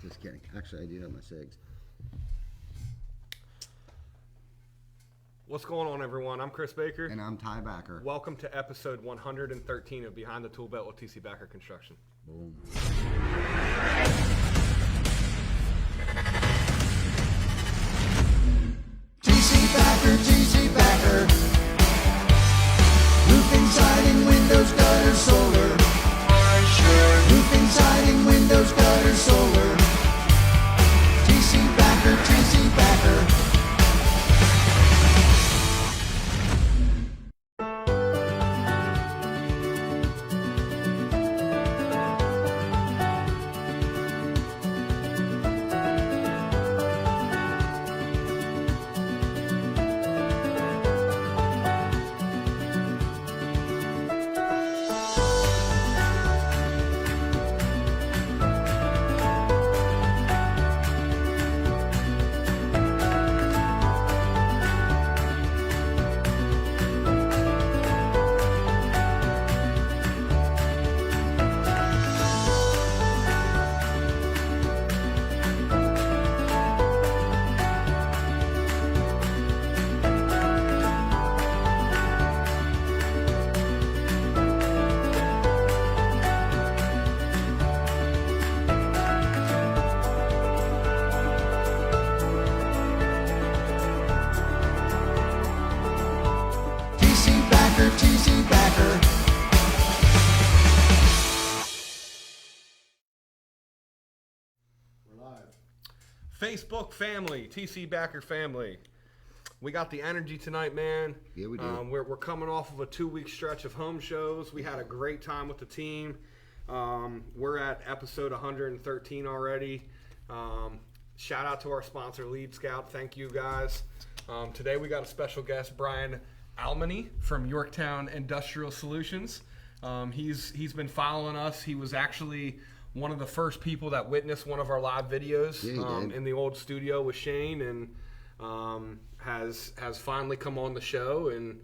Just kidding. Actually, I do have my cigs. What's going on, everyone? I'm Chris Baker. And I'm Ty Backer. Welcome to episode 113 of Behind the Tool Belt with TC Backer Construction. Boom. TC Backer. Roofing, siding, windows, gutters, solar. Roofing, siding, windows, gutters, solar. TC Backer. TC Backer. We're live. Facebook family, TC Backer family. We got the energy tonight, man. Yeah, we do. We're coming off of a 2-week stretch of home shows. We had a great time with the team. We're at episode 113 already. Shout out to our sponsor, Lead Scout. Thank you, guys. Today we got a special guest, Brian Almoney from Yorktown Industrial Solutions. He's been following us. He was actually one of the first people that witnessed one of our live videos in the old studio with Shane, and has finally come on the show and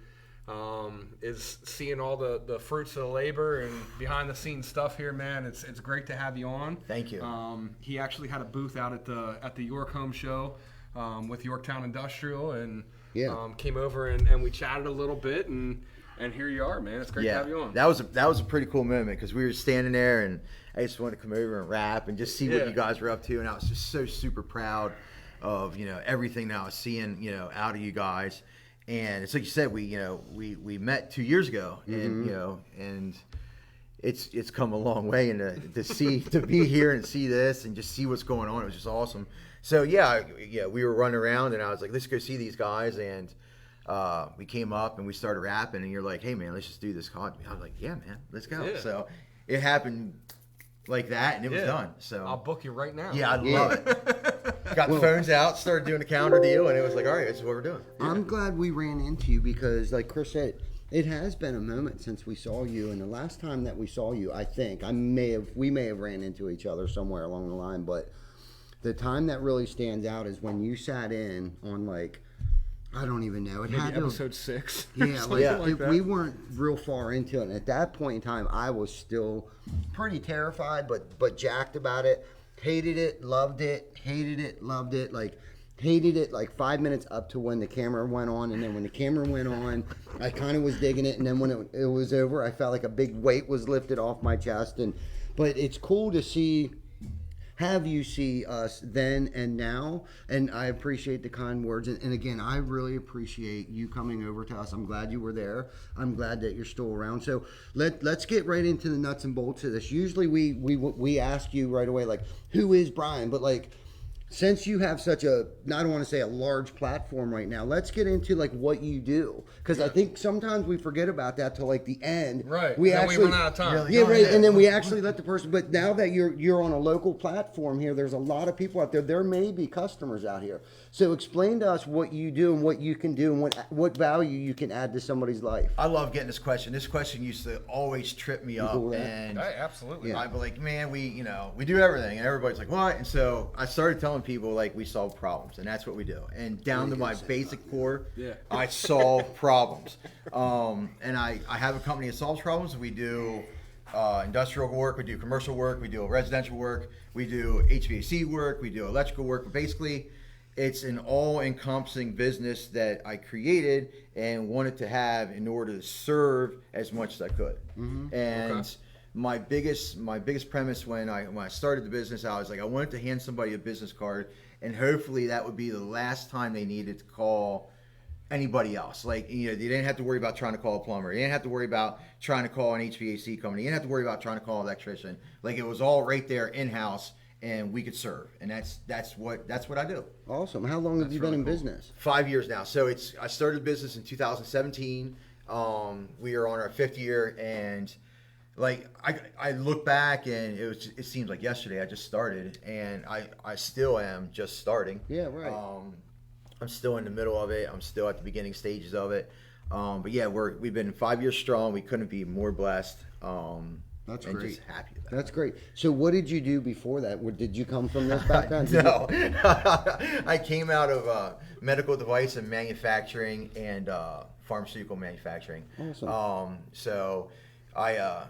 is seeing all the fruits of the labor and behind the scenes stuff here, man. It's great to have you on. Thank you. He actually had a booth out at the York Home Show with Yorktown Industrial, and came over and we chatted a little bit, and here you are, man. It's great to have you on. That was a pretty cool moment because we were standing there, and I just wanted to come over and rap and just see what you guys were up to, and I was just so super proud of everything that I was seeing out of you guys. And it's like you said, we met 2 years ago, and and it's come a long way, and to be here and see this and just see what's going on, it was just awesome. So we were running around, and I was like, let's go see these guys, and we came up and we started rapping, and you're like, hey man, let's just do this. I was like, yeah man, let's go. Yeah. So it happened like that, and it was done. So I'll book you right now. Yeah, I love it. Got the phones out, started doing a calendar deal, and it was like, all right, this is what we're doing. I'm glad we ran into you because, like Chris said, it has been a moment since we saw you, and the last time that we saw you, I think we may have ran into each other somewhere along the line, but the time that really stands out is when you sat in on, like, I don't even know. It Maybe had episode 6. Yeah, like we weren't real far into it. And at that point in time, I was still pretty terrified, but jacked about it. Hated it, loved it. Hated it, loved it. Like, hated it like 5 minutes up to when the camera went on. And then when the camera went on, I kind of was digging it. And then when it was over, I felt like a big weight was lifted off my chest. But it's cool to have you see us then and now, and I appreciate the kind words, and again, I really appreciate you coming over to us. I'm glad you were there. I'm glad that you're still around. So let's get right into the nuts and bolts of this. Usually we ask you right away, like, who is Brian? But like, since you have such I don't want to say a large platform right now, let's get into like what you do, because I think sometimes we forget about that till like the end. Right. We and we run out of time. Yeah, right. And then we actually let the person. But now that you're on a local platform here, there's a lot of people out there. There may be customers out here. So explain to us what you do and what you can do and what value you can add to somebody's life. I love getting this question. This question used to always trip me up, and absolutely. I'd be like, man, we do everything, and everybody's like, what? And so I started telling people, like, we solve problems, and that's what we do. And down to my basic core, I solve problems. And I have a company that solves problems. We do industrial work, we do commercial work, we do residential work, We do HVAC work, we do electrical work. But basically, it's an all-encompassing business that I created and wanted to have in order to serve as much as I could. And my biggest premise when I started the business, I was like, I wanted to hand somebody a business card, and hopefully that would be the last time they needed to call anybody else. Like, you know, you didn't have to worry about trying to call a plumber. You didn't have to worry about trying to call an HVAC company. You didn't have to worry about trying to call an electrician. Like, it was all right there in-house, and we could serve. And that's what I do. Awesome. How long have you been in business? 5 years now. So I started the business in 2017. We are on our 5th year, and like I look back, and it seems like yesterday I just started, and I still am just starting. Yeah, right. I'm still in the middle of it. I'm still at the beginning stages of it. But yeah, we've been 5 years strong. We couldn't be more blessed. That's and great. Just happy about That's great. So what did you do before that? Did you come from this background? No. I came out of medical device and manufacturing and pharmaceutical manufacturing. Awesome. So I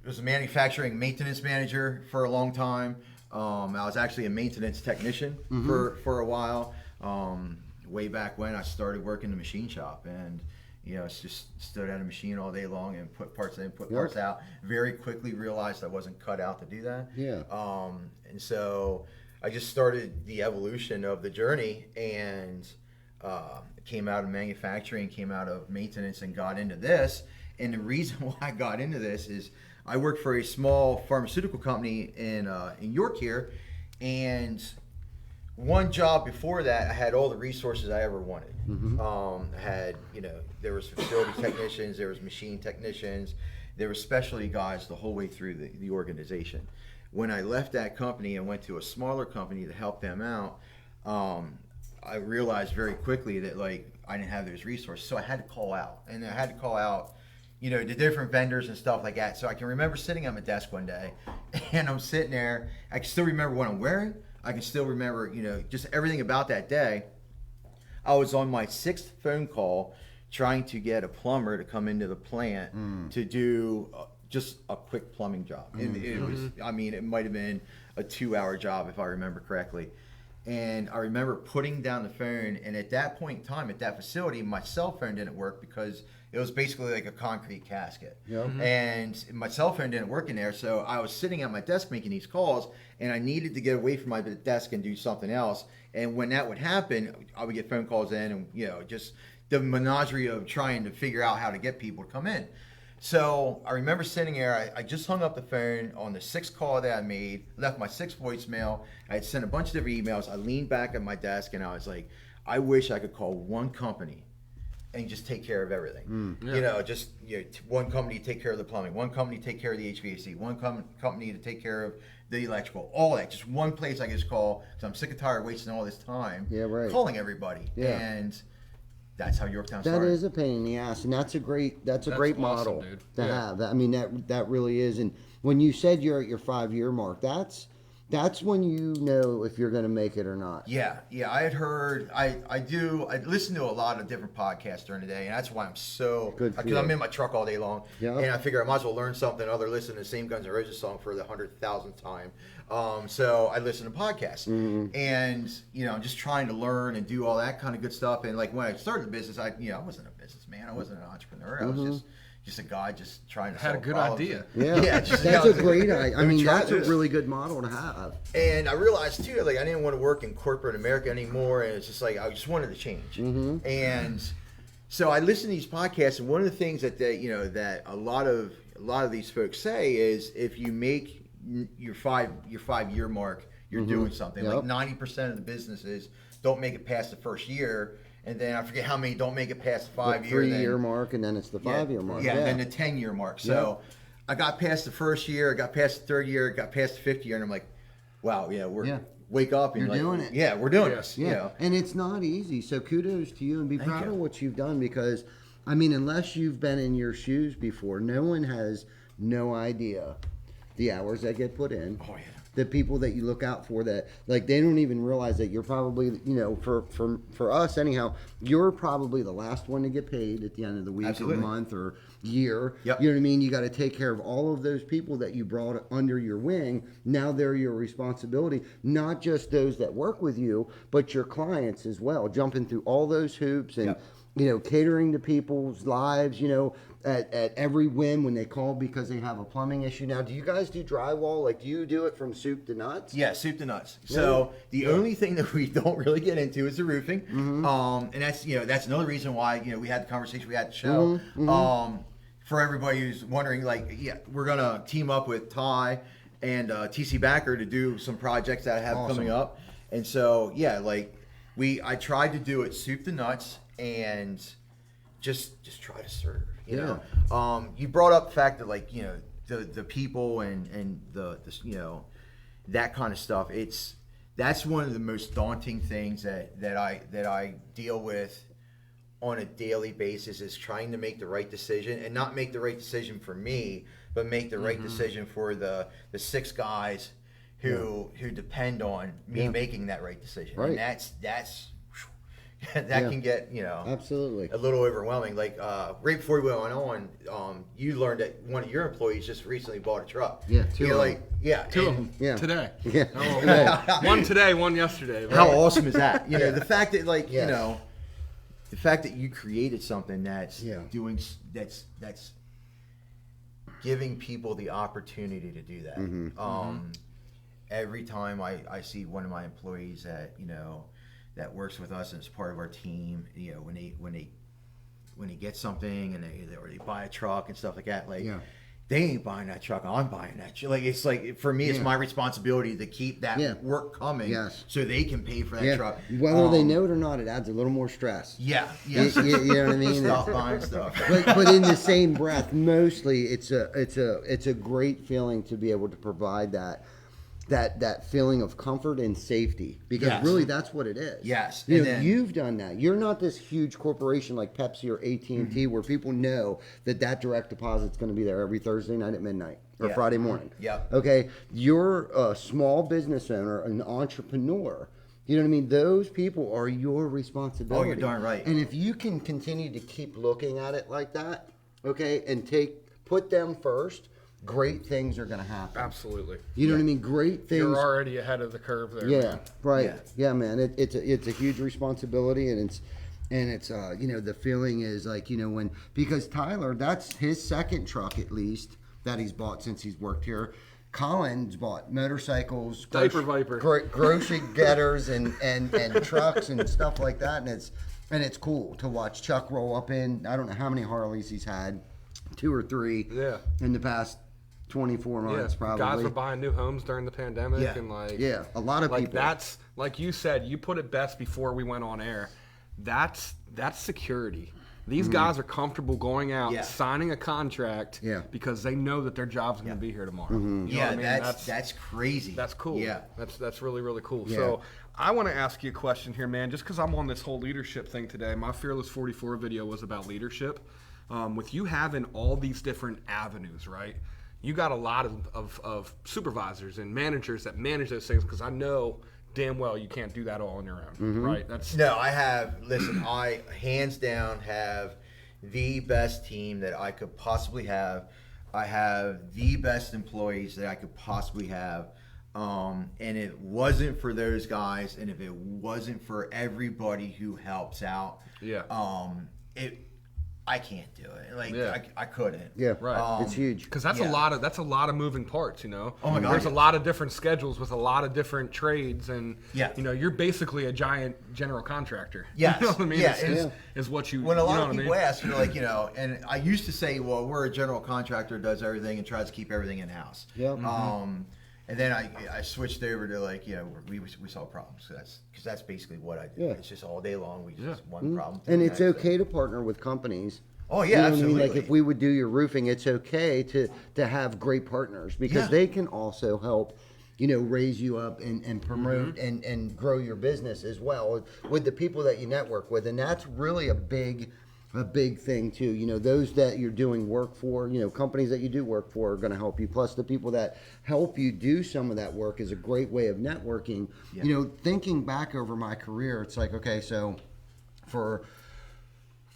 was a manufacturing maintenance manager for a long time. I was actually a maintenance technician for a while. Way back when I started working the machine shop, and you know, it's just stood at a machine all day long and put parts in, put parts out. Very quickly realized I wasn't cut out to do that. Yeah. And so I just started the evolution of the journey, and came out of manufacturing, came out of maintenance, and got into this. And the reason why I got into this is I worked for a small pharmaceutical company in York here, and one job before that, I had all the resources I ever wanted. I had, you know, there was facility technicians, there was machine technicians, there were specialty guys the whole way through the organization. When I left that company and went to a smaller company to help them out, I realized very quickly that like I didn't have those resources, so I had to call out, and I had to call out, you know, the different vendors and stuff like that. So I can remember sitting at my desk one day, and I'm sitting there. I can still remember what I'm wearing. I can still remember, you know, just everything about that day. I was on my 6th phone call trying to get a plumber to come into the plant to do just a quick plumbing job. It was, I mean, it might have been a 2-hour job if I remember correctly. And I remember putting down the phone, and at that point in time, at that facility, my cell phone didn't work because it was basically like a concrete casket. And my cell phone didn't work in there, so I was sitting at my desk making these calls, and I needed to get away from my desk and do something else. And when that would happen, I would get phone calls in, and you know, just the menagerie of trying to figure out how to get people to come in. So I remember sitting there, I just hung up the phone on the 6th call that I made, left my 6th voicemail. I had sent a bunch of different emails. I leaned back at my desk, and I was like, I wish I could call one company and just take care of everything. You know, just one company to take care of the plumbing, one company to take care of the HVAC, one company to take care of the electrical, all that. Just one place I could just call, because I'm sick and tired of wasting all this time calling everybody. And that's how Yorktown started. That is a pain in the ass, and that's a great model awesome, to have. I mean, that really is. And when you said you're at your 5-year mark, that's when you know if you're going to make it or not. Yeah. I had heard, I listen to a lot of different podcasts during the day, and that's why I'm so, because I'm in my truck all day long, and I figure I might as well learn something other than listen to the same Guns N' Roses song for the 100,000th time. So I listen to podcasts, and you know, I'm just trying to learn and do all that kind of good stuff. And like when I started the business, I wasn't a businessman, I wasn't an entrepreneur, I was just a guy just trying to had a good idea. That's a great idea. I mean, that's a really good model to have. And I realized too, like I didn't want to work in corporate America anymore, and it's just like I just wanted to change. And so I listened to these podcasts, and one of the things that that a lot of these folks say is if you make your 5-year mark, you're doing something. Like 90% of the businesses don't make it past the first year. And then I forget how many don't make it past the 5-year. 3-year mark, and then it's the 5-year mark. And then the 10-year mark. So I got past the first year, I got past the 3rd year, I got past the 5th year, and I'm like, wow, wake up and you're doing it. Yeah, we're doing this. Yeah, you know? And it's not easy. So kudos to you, and be proud of what you've done, because, I mean, unless you've been in your shoes before, no one has no idea the hours that get put in. Oh, yeah. the people that you look out for, that like they don't even realize that you're probably, you know, for us anyhow, you're probably the last one to get paid at the end of the week Absolutely. or month or year. Yep. You know what I mean? You got to take care of all of those people that you brought under your wing. Now they're your responsibility, not just those that work with you, but your clients as well, jumping through all those hoops and, Yep. you know, catering to people's lives, you know, at every whim when they call because they have a plumbing issue. Now, do you guys do drywall? Like, do you do it from soup to nuts? Yeah, soup to nuts. So the only thing that we don't really get into is the roofing, and that's that's another reason why we had the conversation we had at the show. For everybody who's wondering, like, we're gonna team up with Ty and TC Backer to do some projects that I have coming up, and so I tried to do it soup to nuts and just try to serve. You know, you brought up the fact that the people and the that kind of stuff. That's one of the most daunting things that I deal with on a daily basis, is trying to make the right decision, and not make the right decision for me, but make the right decision for the 6 guys who depend on me making that right decision. Right. And that's that can get Absolutely. a little overwhelming. Like right before we went on, you learned that one of your employees just recently bought a truck. Yeah, two of them. Two of them. Yeah. Today. Yeah. Oh, well, one today, one yesterday. How right? awesome is that? The fact that Yes. the fact that you created something that's doing that's giving people the opportunity to do that. Every time I see one of my employees that works with us and is part of our team, when they get something and they buy a truck and stuff like that, they ain't buying that truck, I'm buying that. It's like, for me, it's my responsibility to keep that work coming, so they can pay for that truck. Whether they know it or not, it adds a little more stress. Yeah, You know what I mean? Stop buying stuff. But in the same breath, mostly it's a great feeling to be able to provide that feeling of comfort and safety, because really that's what it is. Yes. You've done that. You're not this huge corporation like Pepsi or AT&T where people know that direct deposit's going to be there every Thursday night at midnight or Friday morning. Yep. Okay. You're a small business owner, an entrepreneur. You know what I mean? Those people are your responsibility. Oh, you're darn right. And if you can continue to keep looking at it like that, okay, and put them first, great things are going to happen. Absolutely. You know what I mean? Great things. You're already ahead of the curve there. Yeah, man. right. Yeah, man. It's a huge responsibility, and it's the feeling is like, because Tyler, that's his second truck at least that he's bought since he's worked here. Colin's bought motorcycles, Diaper Viper, grocery getters, and trucks and stuff like that, and it's cool to watch Chuck roll up in. I don't know how many Harleys he's had, 2 or 3 in the past 24 months probably. Guys were buying new homes during the pandemic, and a lot of people. That's like you said. You put it best before we went on air. That's security. These guys are comfortable going out, signing a contract, because they know that their job's going to be here tomorrow. You know what I mean? That's crazy. That's cool. Yeah, that's really, really cool. Yeah. So I want to ask you a question here, man. Just because I'm on this whole leadership thing today, my Fearless 44 video was about leadership. With you having all these different avenues, right? You got a lot of supervisors and managers that manage those things, because I know damn well you can't do that all on your own, right? I hands down have the best team that I could possibly have. I have the best employees that I could possibly have. And it wasn't for those guys, and if it wasn't for everybody who helps out, I can't do it. I couldn't. Yeah, right. It's huge. Because that's a lot of moving parts, Oh my God. There's a lot of different schedules with a lot of different trades, and you're basically a giant general contractor. Yes. You know what I mean? Yeah. Is what you. When a lot you know of what people I mean? ask, and I used to say, well, we're a general contractor, does everything and tries to keep everything in house. Yep. And then I switched over to we solve problems. So that's basically what I do. Yeah. It's just all day long we just one problem. And it's okay to partner with companies. Oh yeah, you know absolutely. what I mean? Like if we would do your roofing, it's okay to have great partners, because they can also help, raise you up and promote and grow your business as well with the people that you network with. And that's really a big a big thing too. You know, those that you're doing work for, you know, companies that you do work for are going to help you. Plus, the people that help you do some of that work is a great way of networking. Yeah. You know, thinking back over my career, it's like, okay, so for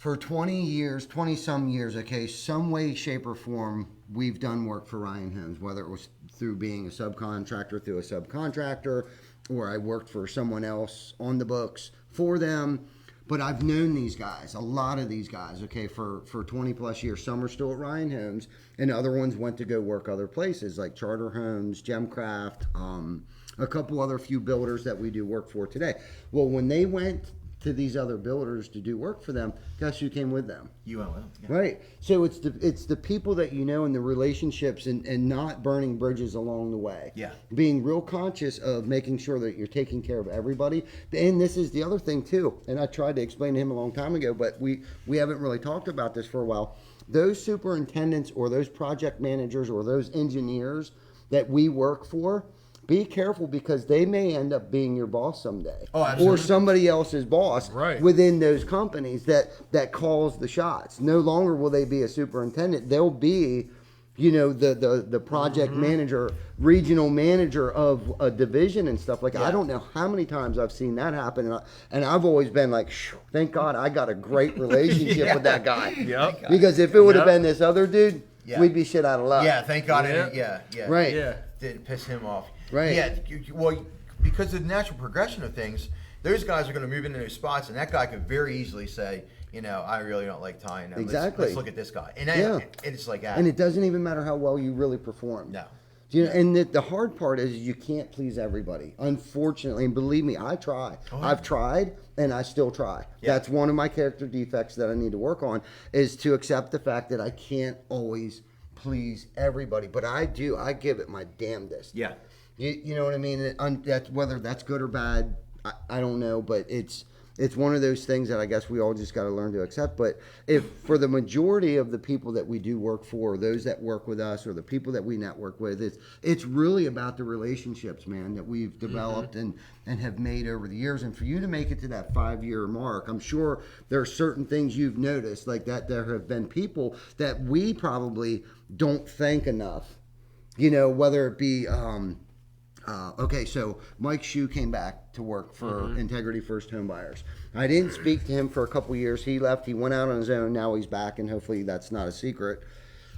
20 years, 20 some years, okay, some way, shape, or form, we've done work for Ryan Homes, whether it was through being a subcontractor, or I worked for someone else on the books for them. But I've known these guys, a lot of these guys, okay, for 20 plus years. Some are still at Ryan Homes, and other ones went to go work other places like Charter Homes, Gemcraft, a couple other few builders that we do work for today. Well, when they went to these other builders to do work for them, guess who came with them? ULL. Yeah. Right. So it's the people that you know and the relationships, and not burning bridges along the way. Yeah. Being real conscious of making sure that you're taking care of everybody. And this is the other thing too. And I tried to explain to him a long time ago, but we haven't really talked about this for a while. Those superintendents or those project managers or those engineers that we work for, be careful, because they may end up being your boss someday. Oh, absolutely. Or somebody else's boss within those companies that calls the shots. No longer will they be a superintendent. They'll be, you know, the project manager, regional manager of a division and stuff like that. I don't know how many times I've seen that happen. And I've always been like, thank God I got a great relationship with that guy. Yep. Because if it would have been this other dude, we'd be shit out of luck. Yeah, thank God. Yeah. Right. Yeah. Didn't piss him off. Right. Yeah. Well, because of the natural progression of things, those guys are going to move into those spots, and that guy could very easily say, you know, I really don't like tying them. Exactly. Let's look at this guy. And it's like that. And it doesn't even matter how well you really perform. No. You know, and the hard part is you can't please everybody. Unfortunately, and believe me, I try. I've tried, and I still try. Yeah. That's one of my character defects that I need to work on, is to accept the fact that I can't always please everybody. But I do. I give it my damnedest. Yeah. You know what I mean? That's, whether that's good or bad, I don't know. But it's one of those things that I guess we all just got to learn to accept. But if for the majority of the people that we do work for, those that work with us, or the people that we network with, it's really about the relationships, man, that we've developed and have made over the years. And for you to make it to that 5-year mark, I'm sure there are certain things you've noticed, like that there have been people that we probably don't thank enough. You know, whether it be okay, so Mike Shue came back to work for Integrity First Home Buyers. I didn't speak to him for a couple years. He left. He went out on his own. Now he's back, and hopefully that's not a secret,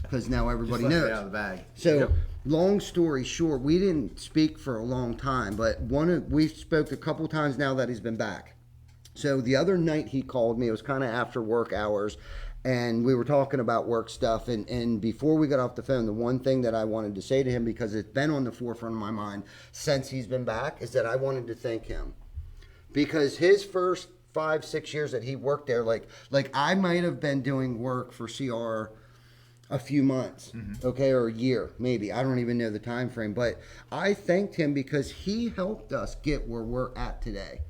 because now everybody Just let knows. it out of the bag. So, long story short, we didn't speak for a long time, but we spoke a couple times now that he's been back. So the other night he called me. It was kind of after work hours, and we were talking about work stuff. And before we got off the phone, the one thing that I wanted to say to him, because it's been on the forefront of my mind since he's been back, is that I wanted to thank him. Because his first 5-6 years that he worked there, like I might have been doing work for CR a few months, okay, or a year, maybe. I don't even know the time frame. But I thanked him because he helped us get where we're at today.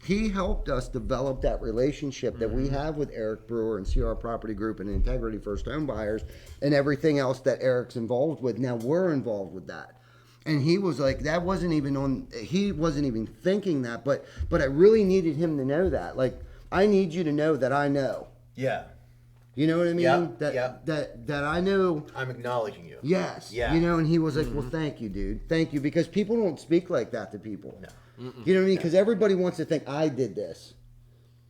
He helped us develop that relationship that we have with Eric Brewer and CR Property Group and Integrity First Home Buyers and everything else that Eric's involved with. Now we're involved with that. And he was like, that wasn't even on, he wasn't even thinking that, but I really needed him to know that. Like, I need you to know that I know. Yeah. You know what I mean? Yeah, That I know. I'm acknowledging you. Yes. Yeah. You know, and he was like, well, thank you, dude. Thank you. Because people don't speak like that to people. No. You know what I mean? Because everybody wants to think, I did this.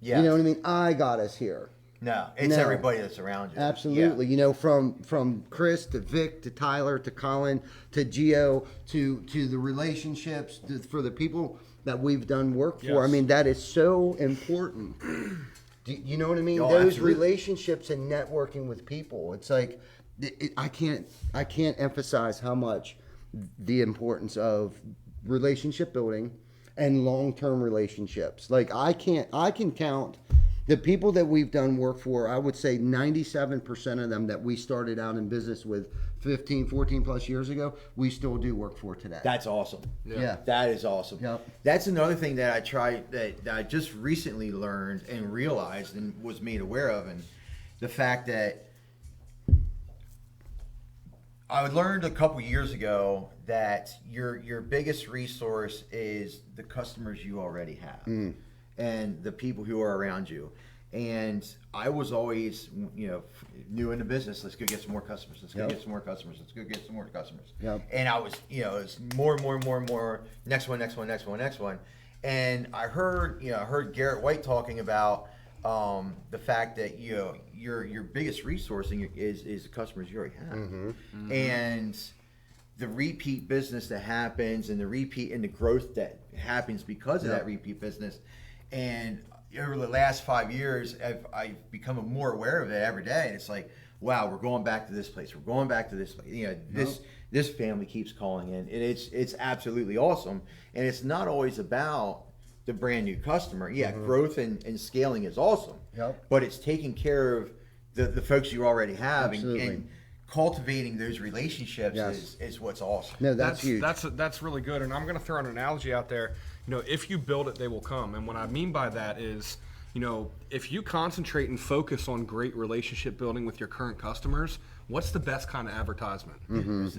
Yeah. You know what I mean? I got us here. No, it's No. everybody that's around you. Absolutely. Yeah. You know, from Chris to Vic to Tyler to Colin to Gio to the relationships for the people that we've done work for. Yes. I mean, that is so important. You know what I mean? Oh, Those absolutely. relationships and networking with people. It's like I can't emphasize how much the importance of relationship building and long-term relationships. Like I can count the people that we've done work for. I would say 97% of them that we started out in business with 15, 14 plus years ago, we still do work for today. That's awesome. Yeah. That is awesome. Yep. That's another thing that that I just recently learned and realized and was made aware of, and the fact that I learned a couple years ago that your biggest resource is the customers you already have and the people who are around you. And I was always, new in the business. Let's go get some more customers. Let's go Yep. get some more customers. Let's go get some more customers. Yep. And I was, it's more and more and more and more. Next one, next one, next one, next one. And I heard Garrett White talking about the fact that your biggest resource is the customers you already have, and the repeat business that happens, and the repeat and the growth that happens because of that repeat business. And over the last 5 years, I've become more aware of it every day. And it's like, wow, we're going back to this place. We're going back to this place. This family keeps calling in, and it's absolutely awesome. And it's not always about the brand new customer. Yeah, growth and scaling is awesome. Yep. But it's taking care of the folks you already have, Absolutely. and cultivating those relationships Yes. is what's awesome. No, that's huge. That's really good. And I'm going to throw an analogy out there. If you build it, they will come. And what I mean by that is, if you concentrate and focus on great relationship building with your current customers, what's the best kind of advertisement?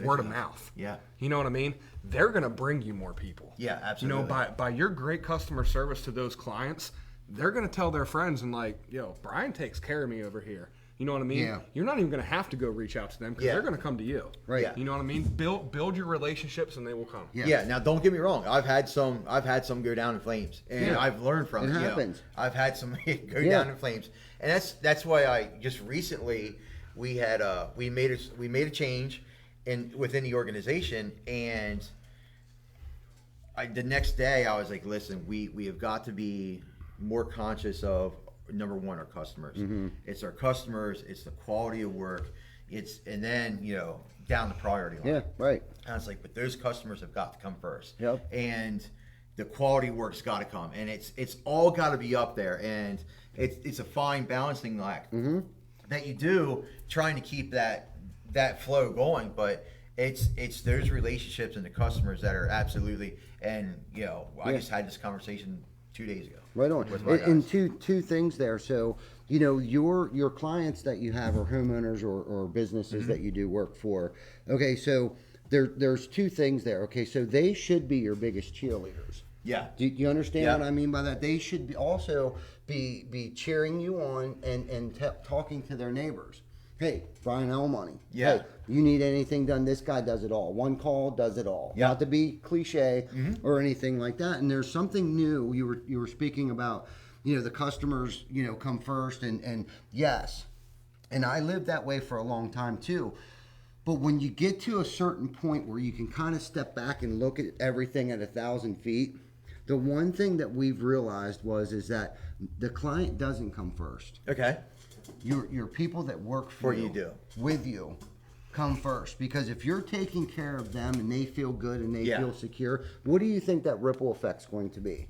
Word of mouth. Yeah. You know what I mean? They're going to bring you more people. Yeah, absolutely. By your great customer service to those clients, they're going to tell their friends and Brian takes care of me over here. You know what I mean? Yeah. You're not even going to have to go reach out to them because Yeah. they're going to come to you. Right. Yeah. You know what I mean? Build your relationships and they will come. Yeah. Yeah. Now, don't get me wrong. I've had some go down in flames, and Yeah. I've learned from It it. happens. I've had some go Yeah. down in flames, and that's why I just recently we made a change within the organization, and the next day I was like, listen, we have got to be more conscious of, number one, our customers. It's our customers. It's the quality of work. And then down the priority line. Yeah, right. And I was like, but those customers have got to come first. Yep. And the quality work's got to come, and it's all got to be up there, and it's a fine balancing act that you do, trying to keep that flow going. But it's those relationships and the customers that are absolutely. And I just had this conversation 2 days ago. Right on. With my And guys. two things there. So, your clients that you have are homeowners or businesses that you do work for. Okay, so there's two things there. Okay, so they should be your biggest cheerleaders. Yeah. Do you understand Yeah. what I mean by that? They should also be cheering you on and talking to their neighbors. Hey, Brian Almoney. Yeah. Hey, you need anything done? This guy does it all. One call does it all. Yeah. Not to be cliche or anything like that. And there's something new. You were speaking about, the customers, come first, and yes. And I lived that way for a long time too. But when you get to a certain point where you can kind of step back and look at everything at 1,000 feet, the one thing that we've realized is that the client doesn't come first. Okay. Your people that work for you do. with you come first, because if you're taking care of them and they feel good and they Yeah. feel secure, what do you think that ripple effect's going to be?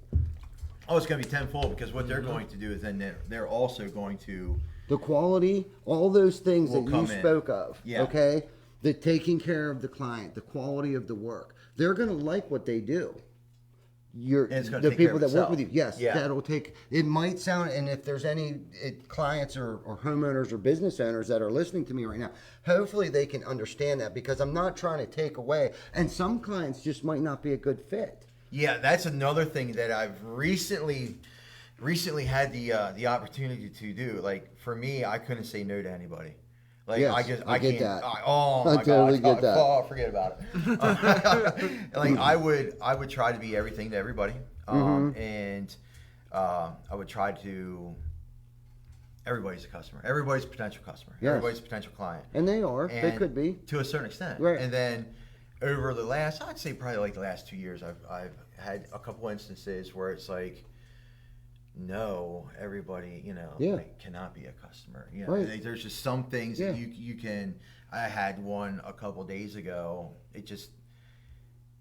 Oh, it's going to be tenfold, because what they're going to do is then they're also going to. The quality, all those things Will that you come in. spoke of, Yeah. okay? The taking care of the client, the quality of the work. They're going to like what they do. it's gonna The take care people of that work with itself. you, yes, Yeah. that'll take. It might sound, and if there's any clients or homeowners or business owners that are listening to me right now, hopefully they can understand that, because I'm not trying to take away. And some clients just might not be a good fit. Yeah, that's another thing that I've recently had the opportunity to do. Like, for me, I couldn't say no to anybody. Like, Yes, I get can't. that. Oh I my totally God! get that. Oh, forget about it. Like, I would try to be everything to everybody, and I would try to. Everybody's a customer. Everybody's a potential customer. Yes. Everybody's a potential client. And they are. They And could be. to a certain extent. Right. And then over the last, I'd say probably like the last 2 years, I've had a couple instances where it's like, no, everybody, Yeah. like, cannot be a customer. Right. Like, there's just some things Yeah. that you can. I had one a couple days ago. It just,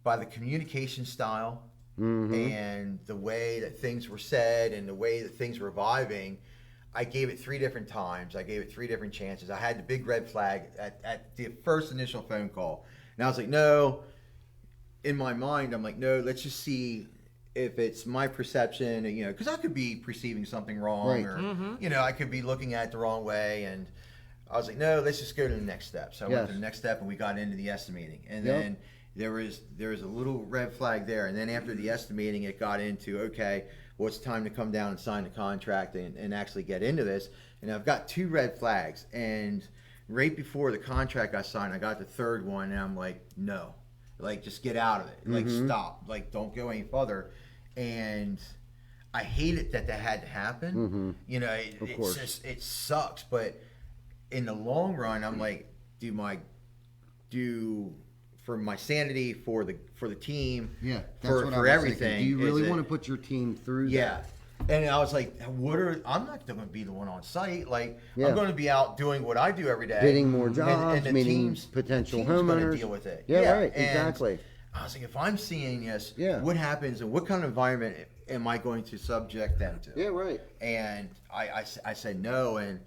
by the communication style and the way that things were said and the way that things were vibing, I gave it 3 different times. I gave it 3 different chances. I had the big red flag at the first initial phone call. And I was like, no. In my mind, I'm like, no, let's just see if it's my perception, because I could be perceiving something wrong, Right. or, I could be looking at it the wrong way. And I was like, no, let's just go to the next step. So I went Yes. to the next step, and we got into the estimating. And Yep. then there was a little red flag there, and then after the estimating, it got into, okay, well, it's time to come down and sign the contract and actually get into this. And I've got 2 red flags, and right before the contract I signed, I got the third one, and I'm like, no, like, just get out of it, like, stop, like, don't go any further. And I hate it that had to happen. You know, it's just, it sucks, but in the long run, I'm like, for my sanity, for the team, for everything. Do you really want to put your team through that? And I was like, I'm not going to be the one on site. Like, I'm going to be out doing what I do every day. Bidding more jobs, and the meeting team's potential going to homeowners. deal with it. Right, and exactly. I was like, if I'm seeing this, what happens and what kind of environment am I going to subject them to? Yeah, right. And I said no, and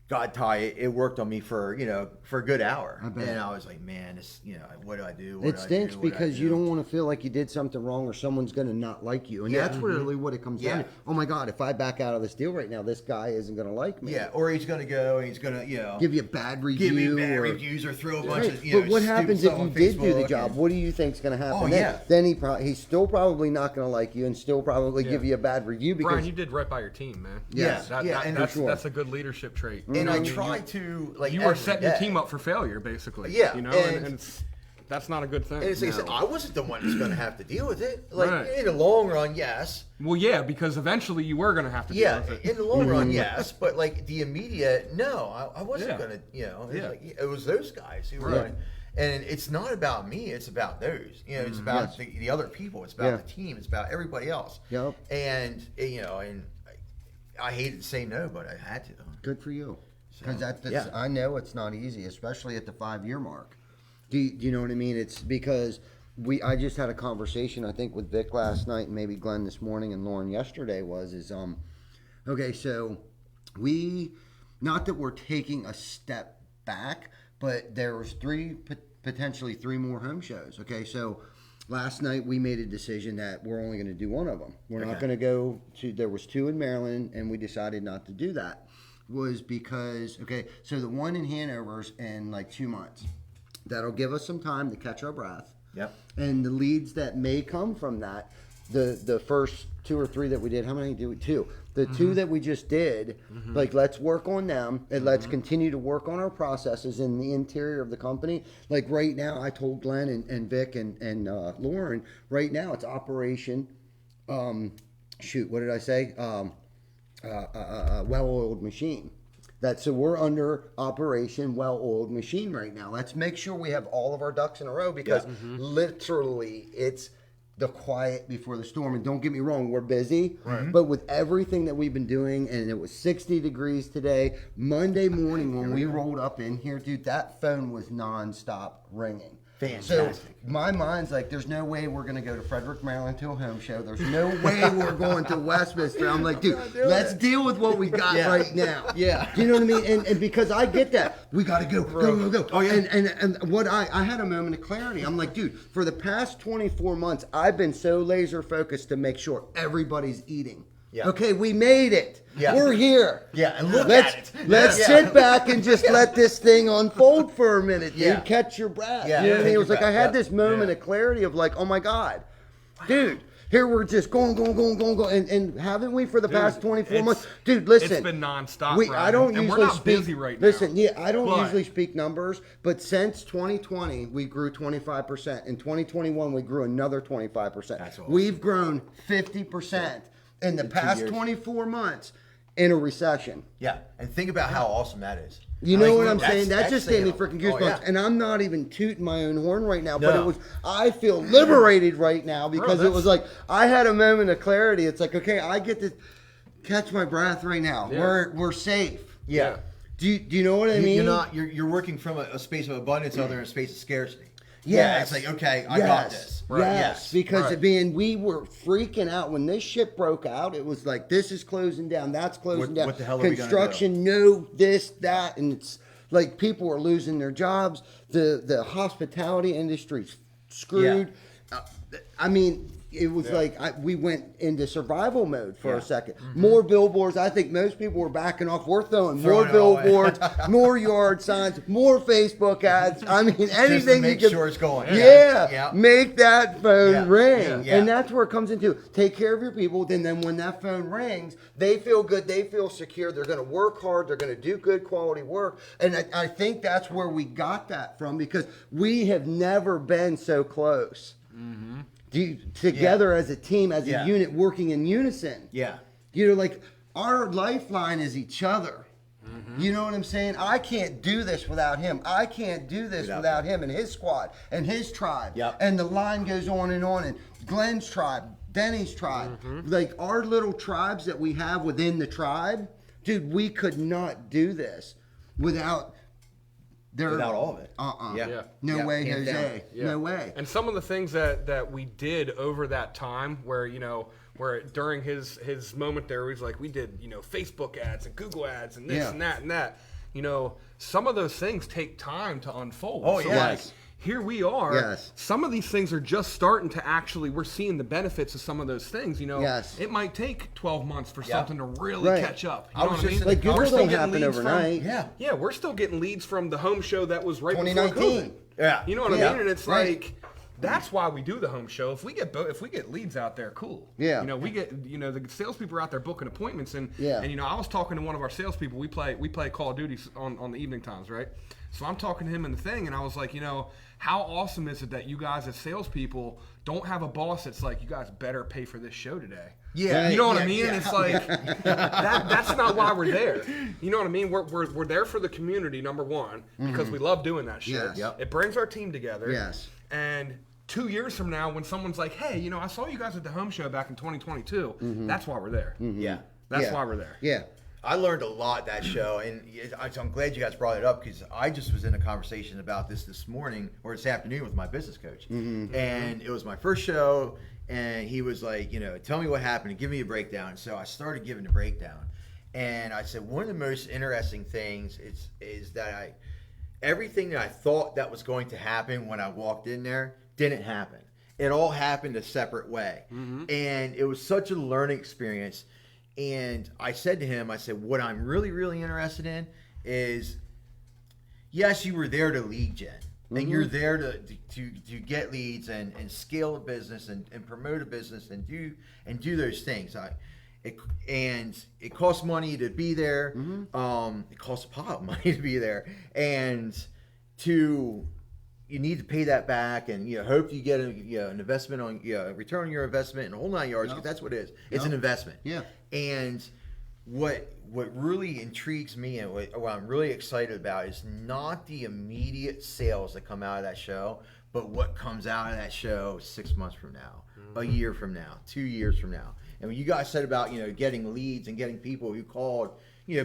God, Ty, it worked on me for a good hour. And I was like, man, this, what do I do? It stinks because you don't want to feel like you did something wrong or someone's going to not like you. And that's really what it comes down to. Oh my God, if I back out of this deal right now, this guy isn't going to like me. Yeah, or he's going to go and he's going to, give you a bad review. Give me bad reviews or throw a bunch of, But what happens if you did do the job? What do you think's going to happen? Then he's still probably not going to like you and still probably give you a bad review. Because Brian, you did right by your team, man. That's a good leadership trait. And I tried to, like, you were setting your team up for failure, basically. Yeah, and that's not a good thing. And it's like, I wasn't the one that's going to have to deal with it. Like, in the long run, yes. Well, yeah, because eventually you were going to have to deal with it. In the long run, yes. But, like, the immediate, no, I wasn't going to, it was those guys who were going. And it's not about me. It's about those. It's about the other people. It's about the team. It's about everybody else. Yep. And, and I hated to say no, but I had to. Good for you. Because I know it's not easy, especially at the 5-year mark. Do you know what I mean? It's because I just had a conversation, I think, with Vic last night, and maybe Glenn this morning, and Lauren yesterday okay, so not that we're taking a step back, but there was potentially 3 more home shows. Okay, so last night we made a decision that we're only going to do one of them. We're not going to go to. There was 2 in Maryland, and we decided not to do that. Was because, so the one in Hanover's in like 2 months. That'll give us some time to catch our breath. Yep. And the leads that may come from that, the first 2 or 3 that we did, how many did we? 2. The 2 that we just did, like, let's work on them and let's continue to work on our processes in the interior of the company. Like right now, I told Glenn and Vic and Lauren, right now it's operation, what did I say? Well-oiled machine. So we're under operation well-oiled machine right now. Let's make sure we have all of our ducks in a row because literally it's the quiet before the storm. And don't get me wrong, we're busy, but with everything that we've been doing, and it was 60 degrees today, Monday morning when we rolled up in here, dude, that phone was nonstop ringing. Fantastic. So my mind's like, there's no way we're going to go to Frederick, Maryland to a home show. There's no way we're going to Westminster. I'm like, dude, let's deal with what we got right now. Yeah. Do you know what I mean? And because I get that. We got to go. Oh, yeah. And what I had a moment of clarity. I'm like, dude, for the past 24 months, I've been so laser focused to make sure everybody's eating. Yeah. Okay, we made it. Yeah. We're here. Yeah, and look at it. Let's sit back and just let this thing unfold for a minute, dude. Yeah. Catch your breath. Yeah. You know what I mean? It was like I had this moment of clarity of like, oh my God, dude. Here we're just going. And haven't we for the past 24 months? Dude, listen. It's been nonstop, I don't usually we're not speak, busy right now. Listen, I don't usually speak numbers, but since 2020, we grew 25%. In 2021, we grew another 25%. That's awesome. We've grown 50% in the past 24 months in a recession. Yeah, and think about how awesome that is. You know what I'm saying? That just gave me freaking goosebumps. Oh, yeah. And I'm not even tooting my own horn right now, but I feel liberated right now because it was like I had a moment of clarity. It's like, okay, I get to catch my breath right now. Yeah. We're safe. Yeah. Do you know what I mean? You're working from a space of abundance other than a space of scarcity. Yes. Yeah, it's like, okay, I got this. Right. Yes, because we were freaking out when this shit broke out. It was like, this is closing down, that's closing down. What the hell are we gonna do? Construction, no, this, that, and it's like people are losing their jobs. The hospitality industry's screwed. Yeah. I mean, it was like we went into survival mode for a second. More billboards. I think most people were backing off. We're throwing more it all away. billboards, more yard signs, more Facebook ads. I mean, anything make you can. sure it's going. Yeah, make that phone ring, Yeah. and that's where it comes into. Take care of your people. Then when that phone rings, they feel good. They feel secure. They're going to work hard. They're going to do good quality work, and I think that's where we got that from, because we have never been so close. Together as a team, as a unit, working in unison. Yeah. You know, like our lifeline is each other. You know what I'm saying? I can't do this without him. I can't do this without him and his squad and his tribe. Yep. And the line goes on. And Glenn's tribe, Denny's tribe, like our little tribes that we have within the tribe, dude, we could not do this without all of it. No way, hands Jose. down. Yeah. No way. And some of the things that we did over that time, where where during his moment there, he's like, we did Facebook ads and Google ads and this and that. Some of those things take time to unfold. Oh, so yes. like, here we are. Yes. Some of these things are just starting to we're seeing the benefits of some of those things. Yes. It might take 12 months for something to really Right. catch up. I was what I just mean? Like, We're Google still don't getting happen leads from- overnight. Yeah, we're still getting leads from the home show that was right before 2019. COVID. Yeah. You know what I Yeah. mean? And it's Right. like, that's why we do the home show. If we get leads out there, cool. Yeah. We get the salespeople are out there booking appointments, and Yeah. and I was talking to one of our salespeople. We play Call of Duty on the evening times, right? So I'm talking to him in the thing, and I was like, how awesome is it that you guys as salespeople don't have a boss that's like, you guys better pay for this show today? Yeah. You know what I Yeah, mean? yeah. It's like that's not why we're there. You know what I mean? We're there for the community, number one, because we love doing that shit. Yes. Yep. It brings our team together. Yes. And 2 years from now, when someone's like, hey, I saw you guys at the home show back in 2022, that's why we're there. Yeah. That's Yeah. why we're there. Yeah. I learned a lot that show, and I'm glad you guys brought it up, because I just was in a conversation about this morning or this afternoon with my business coach, and it was my first show, and he was like, tell me what happened and give me a breakdown. So I started giving the breakdown, and I said one of the most interesting things is that everything that I thought that was going to happen when I walked in there didn't happen. It all happened a separate way, and it was such a learning experience. And I said to him, what I'm really, really interested in is, yes, you were there to lead gen, and you're there to get leads and scale a business and promote a business and do those things. It costs money to be there. It costs a pile of money to be there, and you need to pay that back, and hope you get an investment on return on your investment and the whole 9 yards, because that's what it is. It's an investment. Yeah. And what really intrigues me and what I'm really excited about is not the immediate sales that come out of that show, but what comes out of that show 6 months from now, a year from now, 2 years from now. And when you guys said about getting leads and getting people who called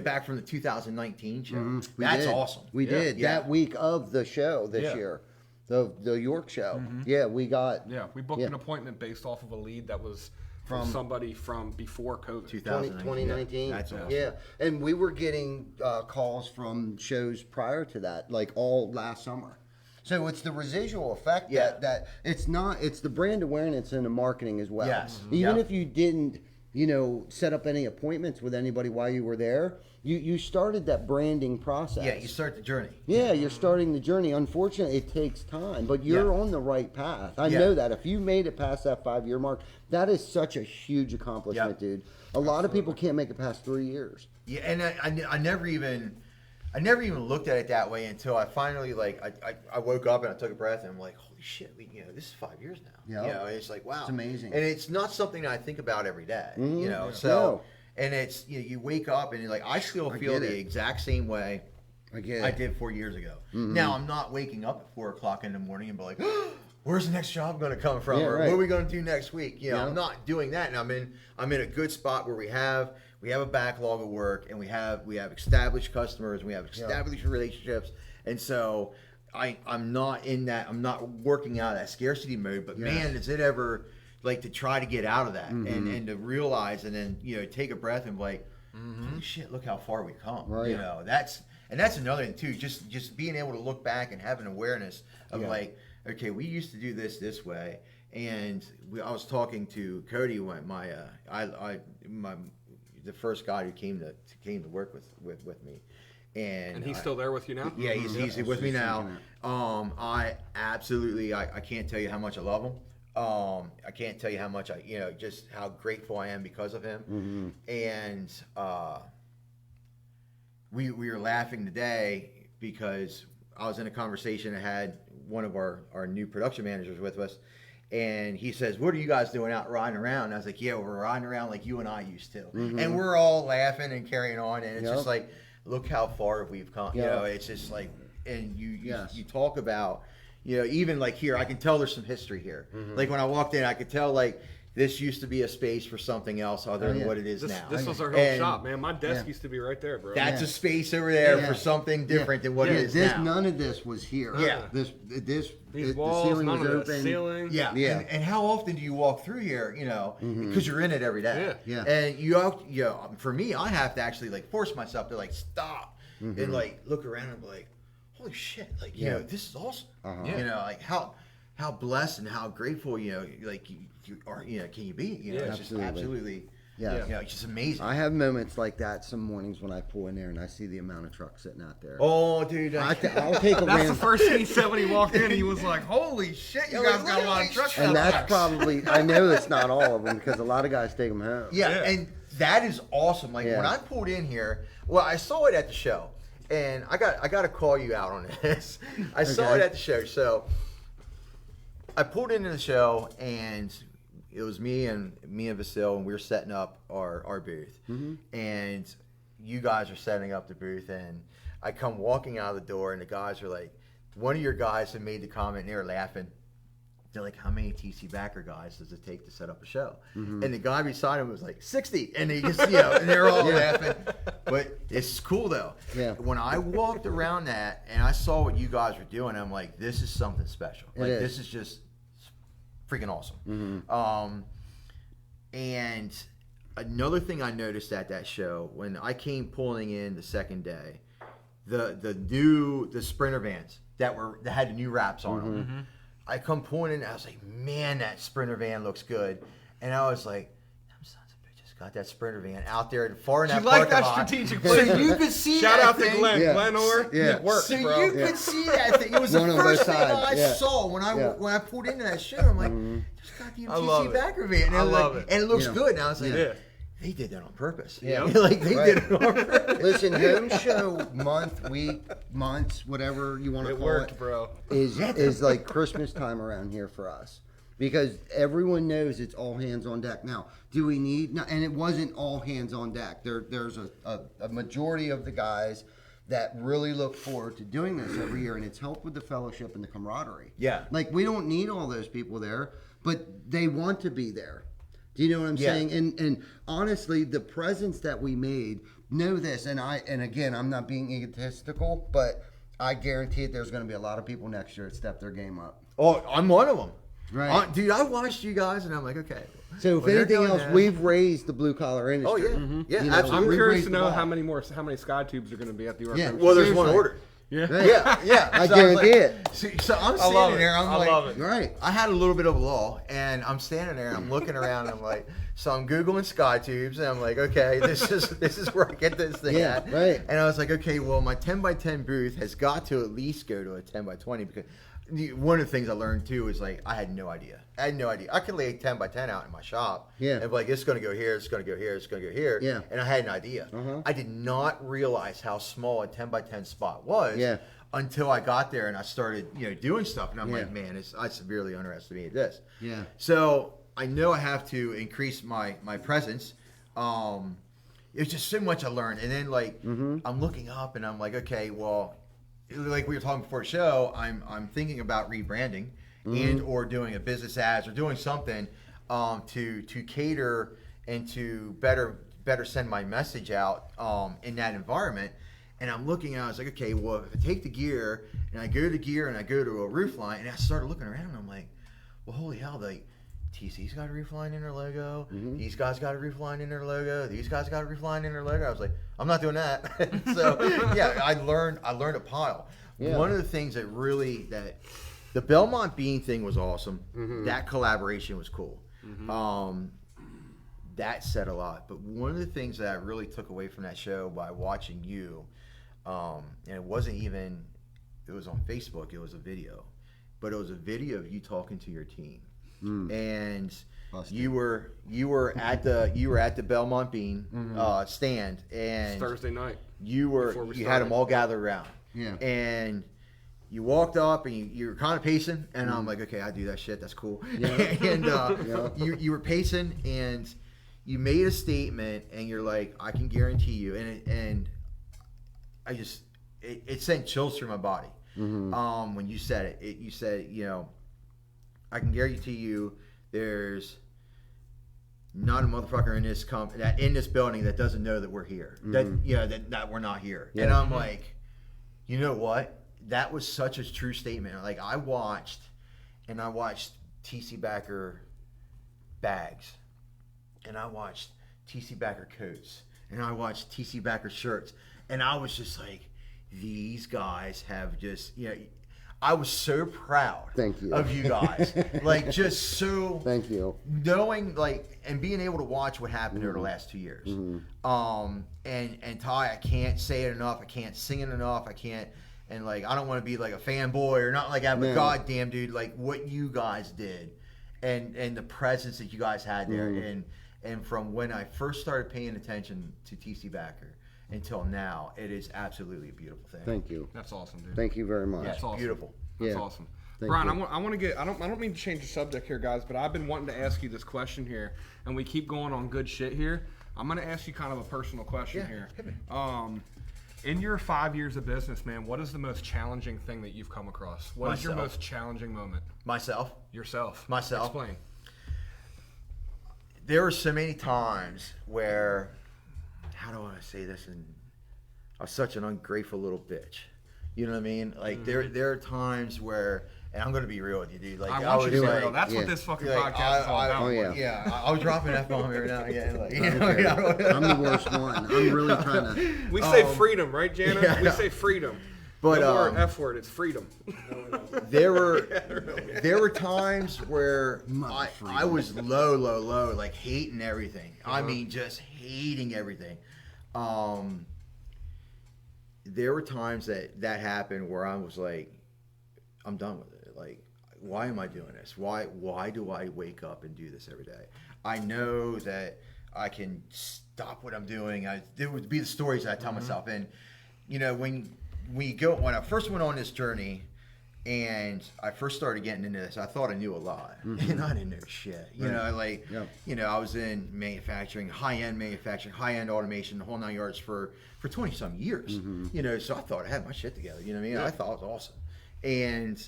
back from the 2019 show, that's awesome. We did that week of the show this year, the York show. Yeah, we got. Yeah, we booked an appointment based off of a lead that was from somebody from before COVID. 2019. That's awesome. Yeah, and we were getting calls from shows prior to that, like all last summer. So it's the residual effect that it's the brand awareness and the marketing as well. Yes. Even if you didn't, set up any appointments with anybody while you were there, you started that branding process. Yeah, you start the journey. Yeah, you're starting the journey. Unfortunately, it takes time, but you're on the right path. I know that. If you made it past that 5-year mark, that is such a huge accomplishment, dude. A lot of people can't make it past 3 years. Yeah, and I never even looked at it that way until I finally I woke up and I took a breath and I'm like, holy shit, this is 5 years now. Yeah. It's like, wow, It's amazing. and it's not something that I think about every day. So. No. And it's you wake up and you're like, I still feel get the it. exact same way I get I it. did 4 years ago. Now I'm not waking up at 4 o'clock in the morning and be like, where's the next job going to come from, Yeah, or right. what are we going to do next week? I'm not doing that, and I'm in a good spot where we have a backlog of work, and we have established customers, we have established relationships, and so I'm not in that. I'm not working out of that scarcity mode. But man, is it ever like to try to get out of that and to realize, and then take a breath and be like, holy shit, look how far we've come. Right. That's another thing too. Just being able to look back and have an awareness of like, okay, we used to do this way, I was talking to Cody when the first guy who came to work with me, and he's still there with you now. Yeah, he's with me now. I can't tell you how much I love him. I can't tell you how much just how grateful I am because of him. And we were laughing today because I was in a conversation. I had one of our new production managers with us, and he says, "What are you guys doing out riding around?" And I was like, "Yeah, we're riding around like you and I used to." And we're all laughing and carrying on, and it's just like, look how far we've come. You know, it's just like, and you talk about, even like here, I can tell there's some history here. Like when I walked in, I could tell like this used to be a space for something else other than what it is now. This was our whole shop, man. My desk used to be right there, bro. That's a space over there for something different than what it is now. None of this was here. Yeah. These walls, the ceiling none was of open. the ceiling. Yeah. And how often do you walk through here, because you're in it every day. Yeah. And for me, I have to actually like force myself to like stop and like look around and be like, holy shit, like, this is awesome. Like how blessed and how grateful, like you are, can you be? It's just absolutely, it's just amazing. I have moments like that some mornings when I pull in there and I see the amount of trucks sitting out there. Oh, dude. I'll take a That's the first thing he said when he walked in. He was like, holy shit, you guys got a lot of trucks out and there. that's probably, I know it's not all of them because a lot of guys take them home. Yeah, and that is awesome. Like when I pulled in here, well, I saw it at the show, and I got to call you out on this. I saw it at the show, so I pulled into the show, and it was me and Vasil, and we were setting up our booth, and you guys are setting up the booth, and I come walking out of the door, and the guys are like, one of your guys had made the comment, and they were laughing. They're like, how many TC backer guys does it take to set up a show? And the guy beside him was like, 60. And they just, and they're all laughing. But it's cool, though. Yeah. When I walked around that and I saw what you guys were doing, I'm like, this is something special. Like, this is just freaking awesome. And another thing I noticed at that show, when I came pulling in the second day, the Sprinter vans that had the new wraps on them, I come pulling in, and I was like, man, that Sprinter van looks good. And I was like, them sons of bitches got that Sprinter van out there far in that parking lot. Strategic so you could see Shout that out to Glenn. Glenn Orr. Yeah. It works, so bro. you could see that thing. It was the first thing I saw when I pulled into that show. I'm like, there's goddamn TC Backer van. And and it looks good. And I was like, they did that on purpose. Yeah. Like they did it on purpose. Listen, home show month, week, months, whatever you want to call it, bro. is like Christmas time around here for us. Because everyone knows it's all hands on deck. Now, do we need, no, and it wasn't all hands on deck. There's a majority of the guys that really look forward to doing this every year, and it's helped with the fellowship and the camaraderie. Yeah. Like, we don't need all those people there, but they want to be there. Do you know what I'm saying? And honestly, the presence that we made, know this, and again, I'm not being egotistical, but I guarantee it there's going to be a lot of people next year that step their game up. Oh, I'm one of them. Right. Dude, I watched you guys, and I'm like, okay. So if anything else, we've raised the blue collar industry. Oh, yeah. Yeah, You know, absolutely. I'm we've curious raised to the know bar. how many sky tubes are going to be at the Yorktown. Yeah. Well, there's one Seriously. ordered. Yeah. Right. Yeah. I So guarantee was it. So I'm I standing love it. there. I'm I like, love it. Right. I had a little bit of a lull, and I'm standing there. I'm looking around. And I'm like, so I'm googling sky tubes, and I'm like, okay, this is where I get this thing Yeah, at. right. And I was like, okay, well, my 10x10 booth has got to at least go to a 10x20 because one of the things I learned too is like I had no idea. I could lay a 10x10 out in my shop. Yeah. And be like, it's going to go here. It's going to go here. It's going to go here. Yeah. And I had an idea. I did not realize how small a 10x10 spot was. Yeah. Until I got there and I started, doing stuff, and I'm like, man, I severely underestimated this. Yeah. So I know I have to increase my presence. It's just so much I learned, and then like I'm looking up and I'm like, okay, well, like we were talking before the show, I'm thinking about rebranding and or doing a business ads or doing something to cater and to better send my message out in that environment. And I'm looking and I was like, okay, well, if I take the gear and I go to the gear and I go to a roof line, and I started looking around and I'm like, well, holy hell, like TC's got a roof line in their logo. These guys got a roof line in their logo. These guys got a roof line in their logo. I was like, I'm not doing that. So yeah, I learned a pile. Yeah. One of the things that The Belmont Bean thing was awesome. Mm-hmm. That collaboration was cool. That said a lot. But one of the things that I really took away from that show by watching you, and it wasn't even, it was on Facebook, it was a video. But it was a video of you talking to your team. And Busted. you were at the Belmont Bean stand, and It's Thursday night. you had them all gathered around. Yeah. And you walked up and you were kind of pacing, and I'm like, okay, I do that shit. That's cool. Yeah. And Yeah. you were pacing, and you made a statement, and you're like, I can guarantee you, and I just it sent chills through my body. When you said it, you said, I can guarantee you, there's not a motherfucker in this building that doesn't know that we're here. That we're not here. Yeah. And I'm like, you know what? That was such a true statement. Like I watched TC Backer bags, and I watched TC Backer coats, and I watched TC Backer shirts, and I was just like, these guys have just, I was so proud Thank you. of you guys. Like just so Thank you. knowing and being able to watch what happened over the last 2 years. And Ty, I can't say it enough, I can't sing it enough, I can't, and I don't want to be like a fanboy or not like that, but No. goddamn dude, like what you guys did and the presence that you guys had there, and from when I first started paying attention to TC Backer until now, it is absolutely a beautiful thing. Thank you. That's awesome, dude. Thank you very much. Yeah, That's awesome. beautiful. That's Yeah. awesome. Thank Brian, you. I want to get. I don't mean to change the subject here, guys, but I've been wanting to ask you this question here, and we keep going on good shit here. I'm gonna ask you kind of a personal question Yeah, here. hit me. In your 5 years of business, man, what is the most challenging thing that you've come across? What is your Myself. most challenging moment? Myself. Yourself. Myself. Explain. There were so many times where, how do I say this? And I was such an ungrateful little bitch. You know what I mean? Like there are times where, and I'm gonna be real with you, dude. Like I want you to was be like, real. That's yeah. what this fucking like, podcast is all I- about. Oh, yeah. I was dropping F bomb every now and again. Like, Okay. I'm the worst one. I'm really trying to. We say freedom, right, Jana? yeah. We say freedom. But, no more F word. It's freedom. there were times where I was low, like hating everything. I mean, just hating everything. There were times that happened where I was like, I'm done with it. Like, why am I doing this? Why do I wake up and do this every day? I know that I can stop what I'm doing. It would be the stories that I tell myself. And when I first went on this journey and I first started getting into this, I thought I knew a lot, and I didn't know shit. I was in manufacturing, high-end automation, the whole 9 yards for 20 some years. So I thought I had my shit together. You know what I mean? I thought it was awesome. And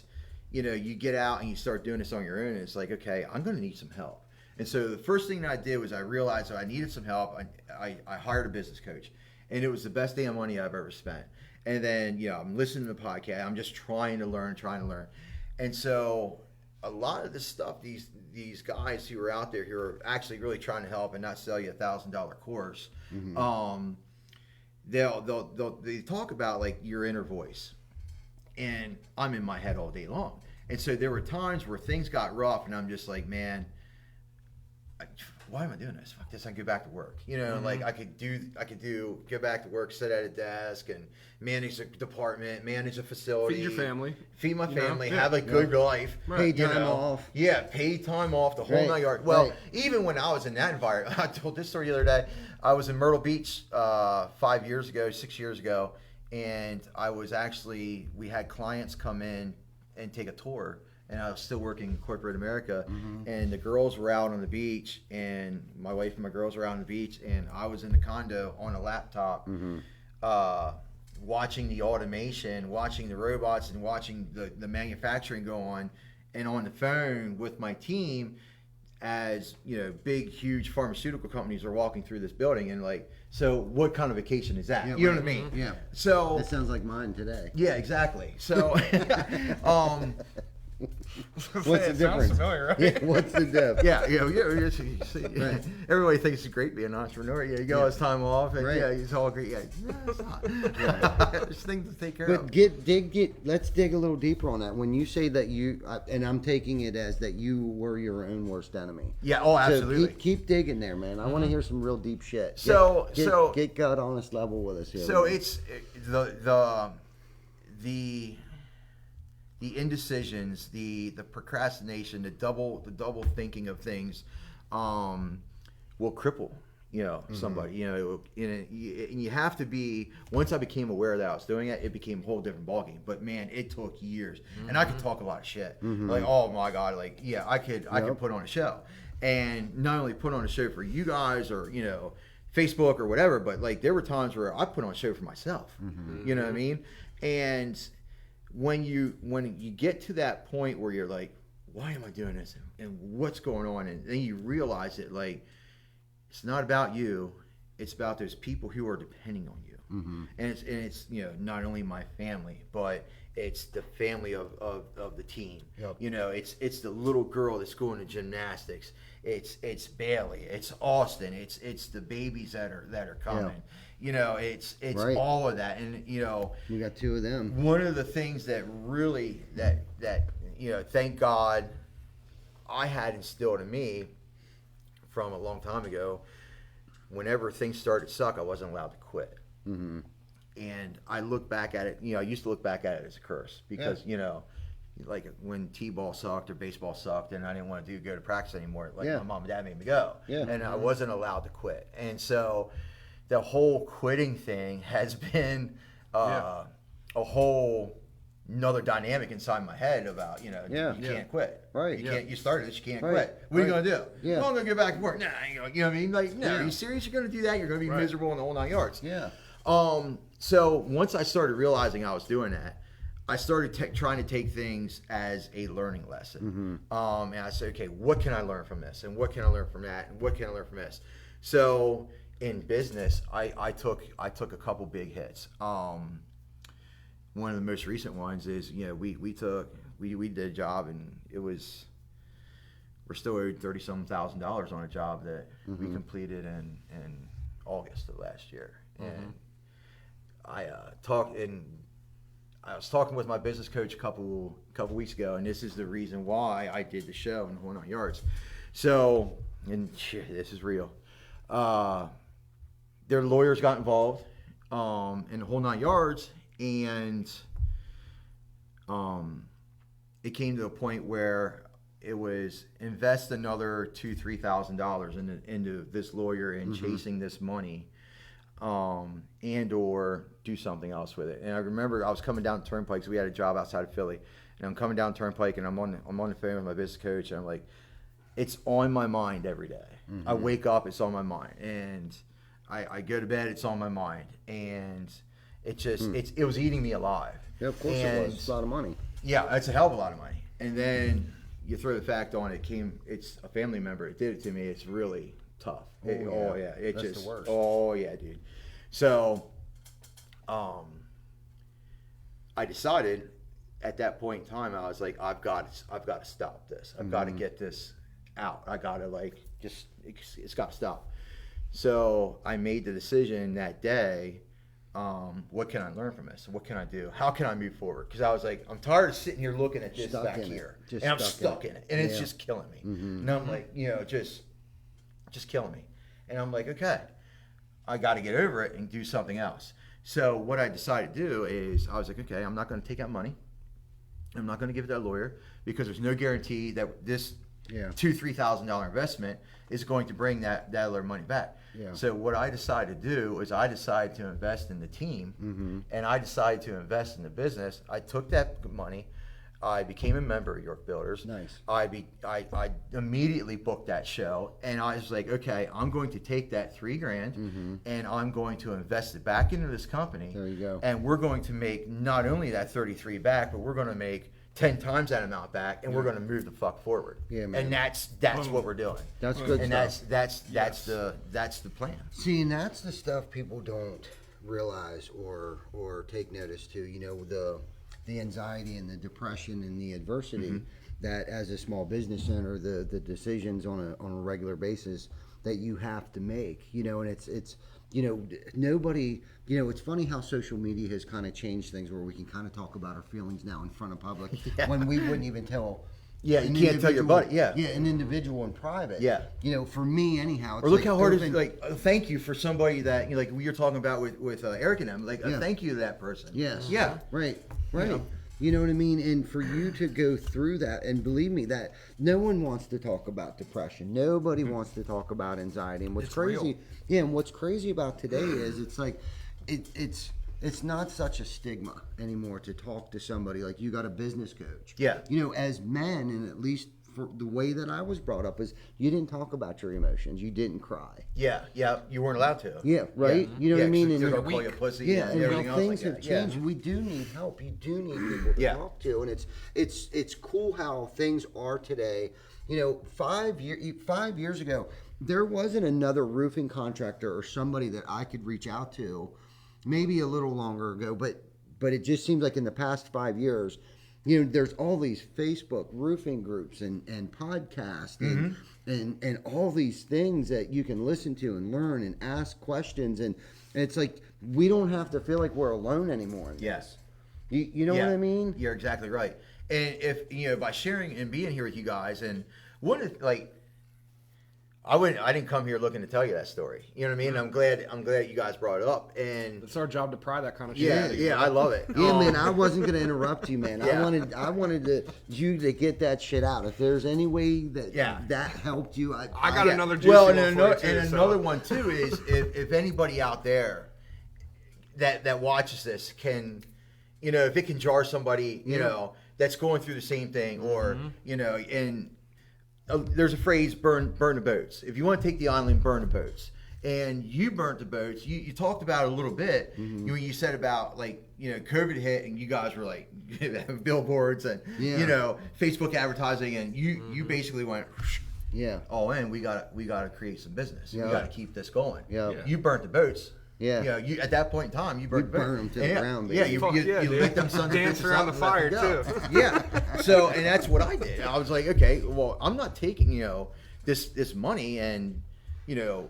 you get out and you start doing this on your own, and it's like, okay, I'm going to need some help. And so the first thing that I did was I realized that I needed some help. I hired a business coach, and it was the best damn money I've ever spent. And then, I'm listening to the podcast. I'm just trying to learn. And so a lot of the stuff, these guys who are out there who are actually really trying to help and not sell you $1,000 course, they talk about like your inner voice. And I'm in my head all day long. And so there were times where things got rough, and I'm just like, man, why am I doing this? Fuck this, I can go back to work. Like I could go back to work, sit at a desk and manage a department, manage a facility. Feed your family. Feed my family, Yeah. have a good life. Pay time off. Yeah, pay time off, the whole Right, 9 yards. Well, right. even when I was in that environment, I told this story the other day. I was in Myrtle Beach 6 years ago, and we had clients come in and take a tour. And I was still working in corporate America, and the girls were out on the beach, and my wife and my girls were out on the beach, and I was in the condo on a laptop, watching the automation, watching the robots, and watching the manufacturing go on, and on the phone with my team as big, huge pharmaceutical companies are walking through this building, and like, so what kind of vacation is that? Yeah, You know right. what I mean? Yeah. So That sounds like mine today. yeah, exactly. So, What's the It sounds difference? familiar, right? Yeah, what's the diff? Yeah, everybody thinks it's great being an entrepreneur. Yeah, you go his time off, and Right. yeah, it's all great. Yeah, no, it's not. There's things to take care But of. let's dig a little deeper on that. When you say that and I'm taking it as that you were your own worst enemy. Yeah, oh, absolutely. So keep digging there, man. I want to hear some real deep shit. Get gut honest level with us here. So man. it's the indecisions, the procrastination, the double thinking of things, will cripple somebody. And you have to be. Once I became aware that I was doing it, it became a whole different ballgame. But man, it took years, and I could talk a lot of shit. Like, oh my god, like yeah, I could put on a show, and not only put on a show for you guys or Facebook or whatever, but like there were times where I put on a show for myself. You know what I mean? And when you get to that point where you're like, why am I doing this and what's going on, and then you realize it, like it's not about you, it's about those people who are depending on you. And it's not only my family, but it's the family of the team. Yep. It's the little girl that's going to gymnastics. It's Bailey. It's Austin. It's the babies that are coming. It's Right. all of that. And we got two of them. one of the things that really that thank God I had instilled in me from a long time ago. Whenever things started to suck, I wasn't allowed to quit. And I look back at it, I used to look back at it as a curse because, like when T-ball sucked or baseball sucked and I didn't want to go to practice anymore, like my mom and dad made me go. Yeah. And I wasn't allowed to quit. And so the whole quitting thing has been a whole another dynamic inside my head about, you can't quit. Right. You started this, you can't Right. quit. What are you Right. going to do? Yeah. Well, I'm going to go back and work. Nah, you know what I mean? Like, no, are you serious? You're going to do that? You're going to be miserable in the whole 9 yards. Yeah. So once I started realizing I was doing that, I started trying to take things as a learning lesson. And I said, okay, what can I learn from this? And what can I learn from that? And what can I learn from this? So in business, I took a couple big hits. One of the most recent ones is, we did a job and we're still owed $30,000 on a job that we completed in August of last year. And I was talking with my business coach a couple weeks ago, and this is the reason why I did the show in the whole 9 yards. So, and shit, this is real. Their lawyers got involved in the whole 9 yards, and it came to a point where it was invest another $2,000-$3,000 into this lawyer and chasing this money. And or do something else with it. And I remember I was coming down Turnpike, so we had a job outside of Philly, and I'm coming down Turnpike, and I'm on the phone with my business coach, and I'm like, it's on my mind every day. I wake up, it's on my mind, and I go to bed, it's on my mind, and it just it was eating me alive. Yeah, of course it was. It's a lot of money. Yeah, it's a hell of a lot of money. And then you throw the fact on it's a family member that did it to me. It's really tough. That's the worst. Oh yeah, dude. So, I decided at that point in time, I was like, I've got to stop this. I've got to get this out. I got to it's got to stop. So I made the decision that day. What can I learn from this? What can I do? How can I move forward? Because I was like, I'm tired of sitting here looking at this back here, and I'm stuck in it, and it's just killing me. And I'm like, just killing me. And I'm like, okay, I got to get over it and do something else. So what I decided to do is I was like, okay, I'm not going to take out money. I'm not going to give it to that lawyer because there's no guarantee that this $2,000-$3,000 investment is going to bring that other money back. Yeah. So what I decided to do is I decided to invest in the team, and I decided to invest in the business. I took that money. I became a member of York Builders. Nice. I immediately booked that show, and I was like, okay, I'm going to take that $3,000 and I'm going to invest it back into this company. There you go. And we're going to make not only that 33 back, but we're going to make 10 times that amount back, and we're going to move the fuck forward. Yeah, man. And that's what we're doing. That's good stuff. And that's the plan. See, and that's the stuff people don't realize or take notice to. the anxiety and the depression and the adversity that as a small business owner, the decisions on a regular basis that you have to make, you know, and it's you know, nobody, you know, it's funny how social media has kind of changed things where we can kind of talk about our feelings now in front of public when we wouldn't even tell. Yeah, you can't tell your buddy. Yeah, an individual in private. Yeah, you know, for me anyhow. It's or look like how hard it is. Like, thank you for somebody that, you know, like we were talking about with Eric and them. Like, thank you to that person. Yes. Yeah. Right. Yeah. You know what I mean? And for you to go through that, and believe me, that no one wants to talk about depression. Nobody wants to talk about anxiety. And what's crazy, and what's crazy about today is it's like, it's not such a stigma anymore to talk to somebody like you got a business coach. Yeah. You know, as men, and at least for the way that I was brought up, is you didn't talk about your emotions. You didn't cry. Yeah, you weren't allowed to. Yeah, right. You know what I mean? They're And gonna call you a pussy. yeah, and everything how else things like have that. changed. We do need help. You do need people to talk to, and it's cool how things are today. You know, 5 years ago, there wasn't another roofing contractor or somebody that I could reach out to. Maybe a little longer ago, but it just seems like in the past 5 years, you know, there's all these Facebook roofing groups and podcasts and all these things that you can listen to and learn and ask questions, and it's like we don't have to feel like we're alone anymore. Yes. You know what I mean? You're exactly right. And if, you know, by sharing and being here with you guys, and one of, like, I didn't come here looking to tell you that story. You know what I mean? I'm glad you guys brought it up. And It's our job to pry that kind of shit. out of you. Yeah, I love it. Yeah, man, I wasn't gonna interrupt you, man. Yeah. I wanted you to get that shit out. If there's any way that that helped you, I got another juicy well, one and for you another, too, and so. another one too is if anybody out there that watches this can, you know, if it can jar somebody, you know, that's going through the same thing, or you know, and there's a phrase, burn the boats. If you want to take the island, burn the boats. And you burnt the boats. You talked about it a little bit. You said about, like, you know, COVID hit and you guys were like billboards and you know, Facebook advertising, and you basically went all in. We gotta create some business. We gotta keep this going. You burnt the boats. You know, you at that point in time, you burnt them to the ground. Yeah, you lit them sons of Dance bitches around up the and let fire them go. too. Yeah. So, and that's what I did. I was like, okay, well, I'm not taking, you know, this money and, you know,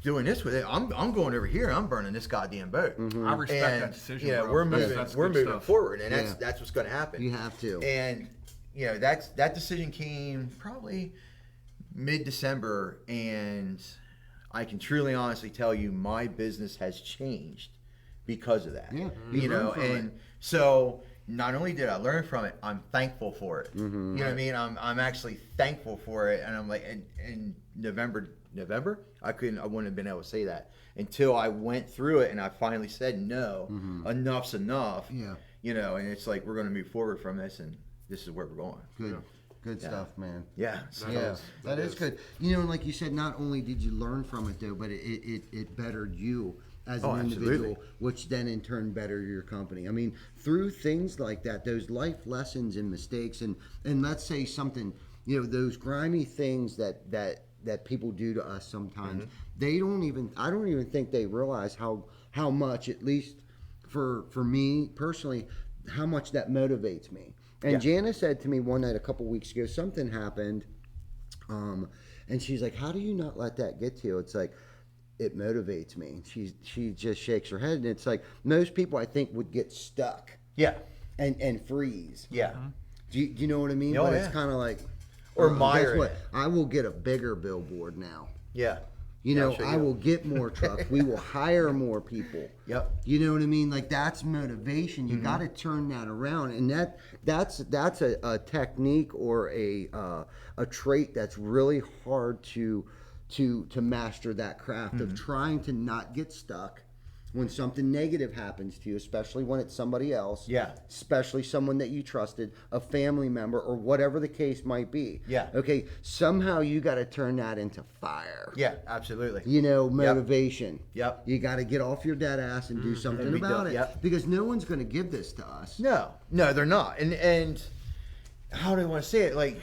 doing this with it. I'm going over here. I'm burning this goddamn boat. I respect that decision. Yeah, bro. we're moving. That's We're good moving stuff. forward, and that's what's going to happen. You have to. And you know, that decision came probably mid-December, and I can truly, honestly tell you, my business has changed because of that. Yeah, you know, and so not only did I learn from it, I'm thankful for it. You know what I mean? I'm actually thankful for it, and I'm like, in November, I wouldn't have been able to say that until I went through it, and I finally said no. Enough's enough. Yeah. You know, and it's like we're going to move forward from this, and this is where we're going. Good stuff, man. Yeah. That is good. You know, and like you said, not only did you learn from it though, but it bettered you as an individual, absolutely. which then in turn bettered your company. I mean, through things like that, those life lessons and mistakes, and let's say something, you know, those grimy things that people do to us sometimes, I don't even think they realize how much, at least for me personally, how much that motivates me. And Jana said to me one night a couple weeks ago, something happened, and she's like, how do you not let that get to you? It's like, it motivates me. She just shakes her head, and it's like, most people I think would get stuck and freeze. Do you know what I mean? But it's kind of like, or guess admire what? it. I will get a bigger billboard now. Yeah. You know, sure I will get more trucks. We will hire more people. You know what I mean? Like, that's motivation. You got to turn that around, and that's a technique or a trait that's really hard to master, that craft of trying to not get stuck when something negative happens to you, especially when it's somebody else, especially someone that you trusted, a family member, or whatever the case might be. Okay, somehow you got to turn that into fire. Yeah, absolutely. You know, motivation. You got to get off your dead ass and do something about it. Because no one's going to give this to us. No, they're not. And how do I want to say it? Like,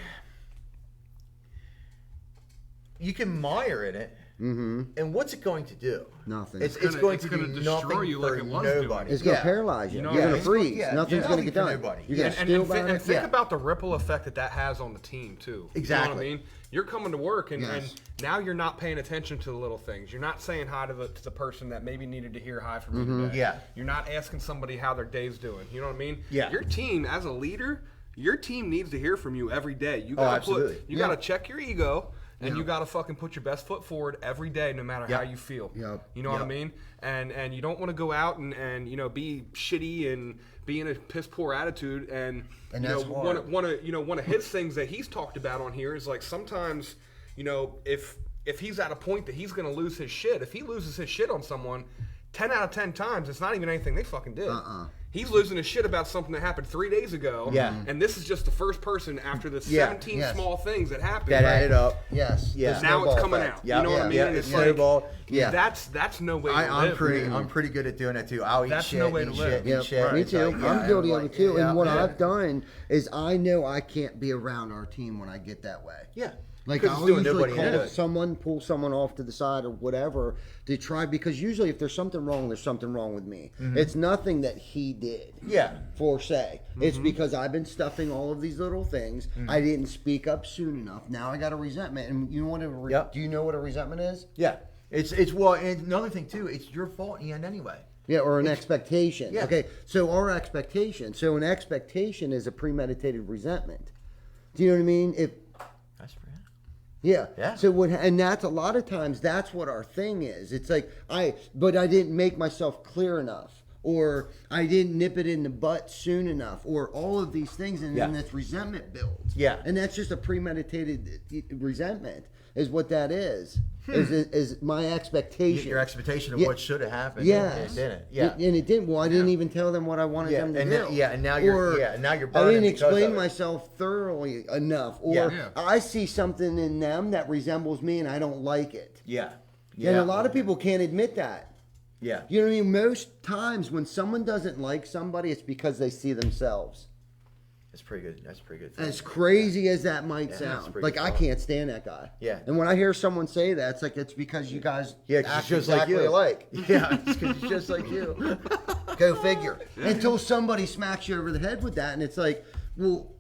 you can mire in it, And what's it going to do? Nothing. It's gonna- going it's to gonna do destroy nothing you for like it was doing. nobody. It's gonna Yeah. paralyze you. You know You're what I gonna mean? freeze. Yeah, Nothing's yeah. gonna get done. Nothing for nobody. You're Yeah. gonna And steal think, about and it. think Yeah. about the ripple effect that has on the team too. You know what I Exactly. mean? You're coming to work and Yes. now you're not paying attention to the little things. You're not saying hi to the person that maybe needed to hear hi from you today. Yeah. You're not asking somebody how their day's doing. You know what I mean? Yeah. Your team, as a leader, your team needs to hear from you every day. You gotta absolutely. you gotta check your ego. And you got to fucking put your best foot forward every day, no matter how you feel. Yep. You know what I mean? And you don't want to go out and be shitty and be in a piss poor attitude. And you know, that's hard. one of his things that he's talked about on here is like sometimes, if he's at a point that he's going to lose his shit, if he loses his shit on someone, 10 out of 10 times, it's not even anything they fucking did. He's losing his shit about something that happened 3 days ago. Yeah. And this is just the first person after the Yeah. 17 Yes. small things that happened. That added up. Yes. Yeah. The Now it's snowball coming effect. out. Yeah, You know what I mean? yeah, And it's it's like, snowball. Yeah. that's no way to I'm live. I'm pretty good at doing that too. I'll eat That's shit, no way to eat live. shit, Yeah, eat shit. me It's too. like, yeah, I'm guilty of like, it too. yeah, And what yeah. I've done is I know I can't be around our team when I get that way. Yeah. Like Because it's I'll doing usually nobody call good. someone, pull someone off to the side or whatever to try, because usually if there's something wrong, there's something wrong with me. It's nothing that he did. Yeah. For say. It's because I've been stuffing all of these little things. I didn't speak up soon enough. Now I got a resentment. And you know what Yep. do you know what a resentment is? Yeah. It's well, and another thing too, it's your fault in the end anyway. Yeah, or an expectation. Yeah. Okay, so our expectation. So an expectation is a premeditated resentment. Do you know what I mean? That's pretty. Yeah. Yeah. So and that's a lot of times that's what our thing is. It's like but I didn't make myself clear enough, or I didn't nip it in the butt soon enough, or all of these things, and then Yeah. this resentment builds. Yeah. And that's just a premeditated resentment, is what that is. Is my expectation. Your expectation of Yeah. what should have happened. Yes. And it didn't. Yeah. And it didn't. Well, I didn't even tell them what I wanted Yeah, them to and do. and now you're Or and now you're I burning didn't because explain of it. myself thoroughly enough. Or Yeah. I see something in them that resembles me and I don't like it. Yeah. And a lot of people can't admit that. Yeah. You know what I mean? Most times when someone doesn't like somebody, it's because they see themselves. That's pretty good. That's pretty good. As crazy as that might that's sound. pretty Like, good I thought. can't stand that guy. Yeah. And when I hear someone say that, it's like, it's because you guys Yeah, 'cause act it's just exactly like you. alike. Yeah, it's 'cause it's just like you. Go figure. Until somebody smacks you over the head with that, and it's like, well,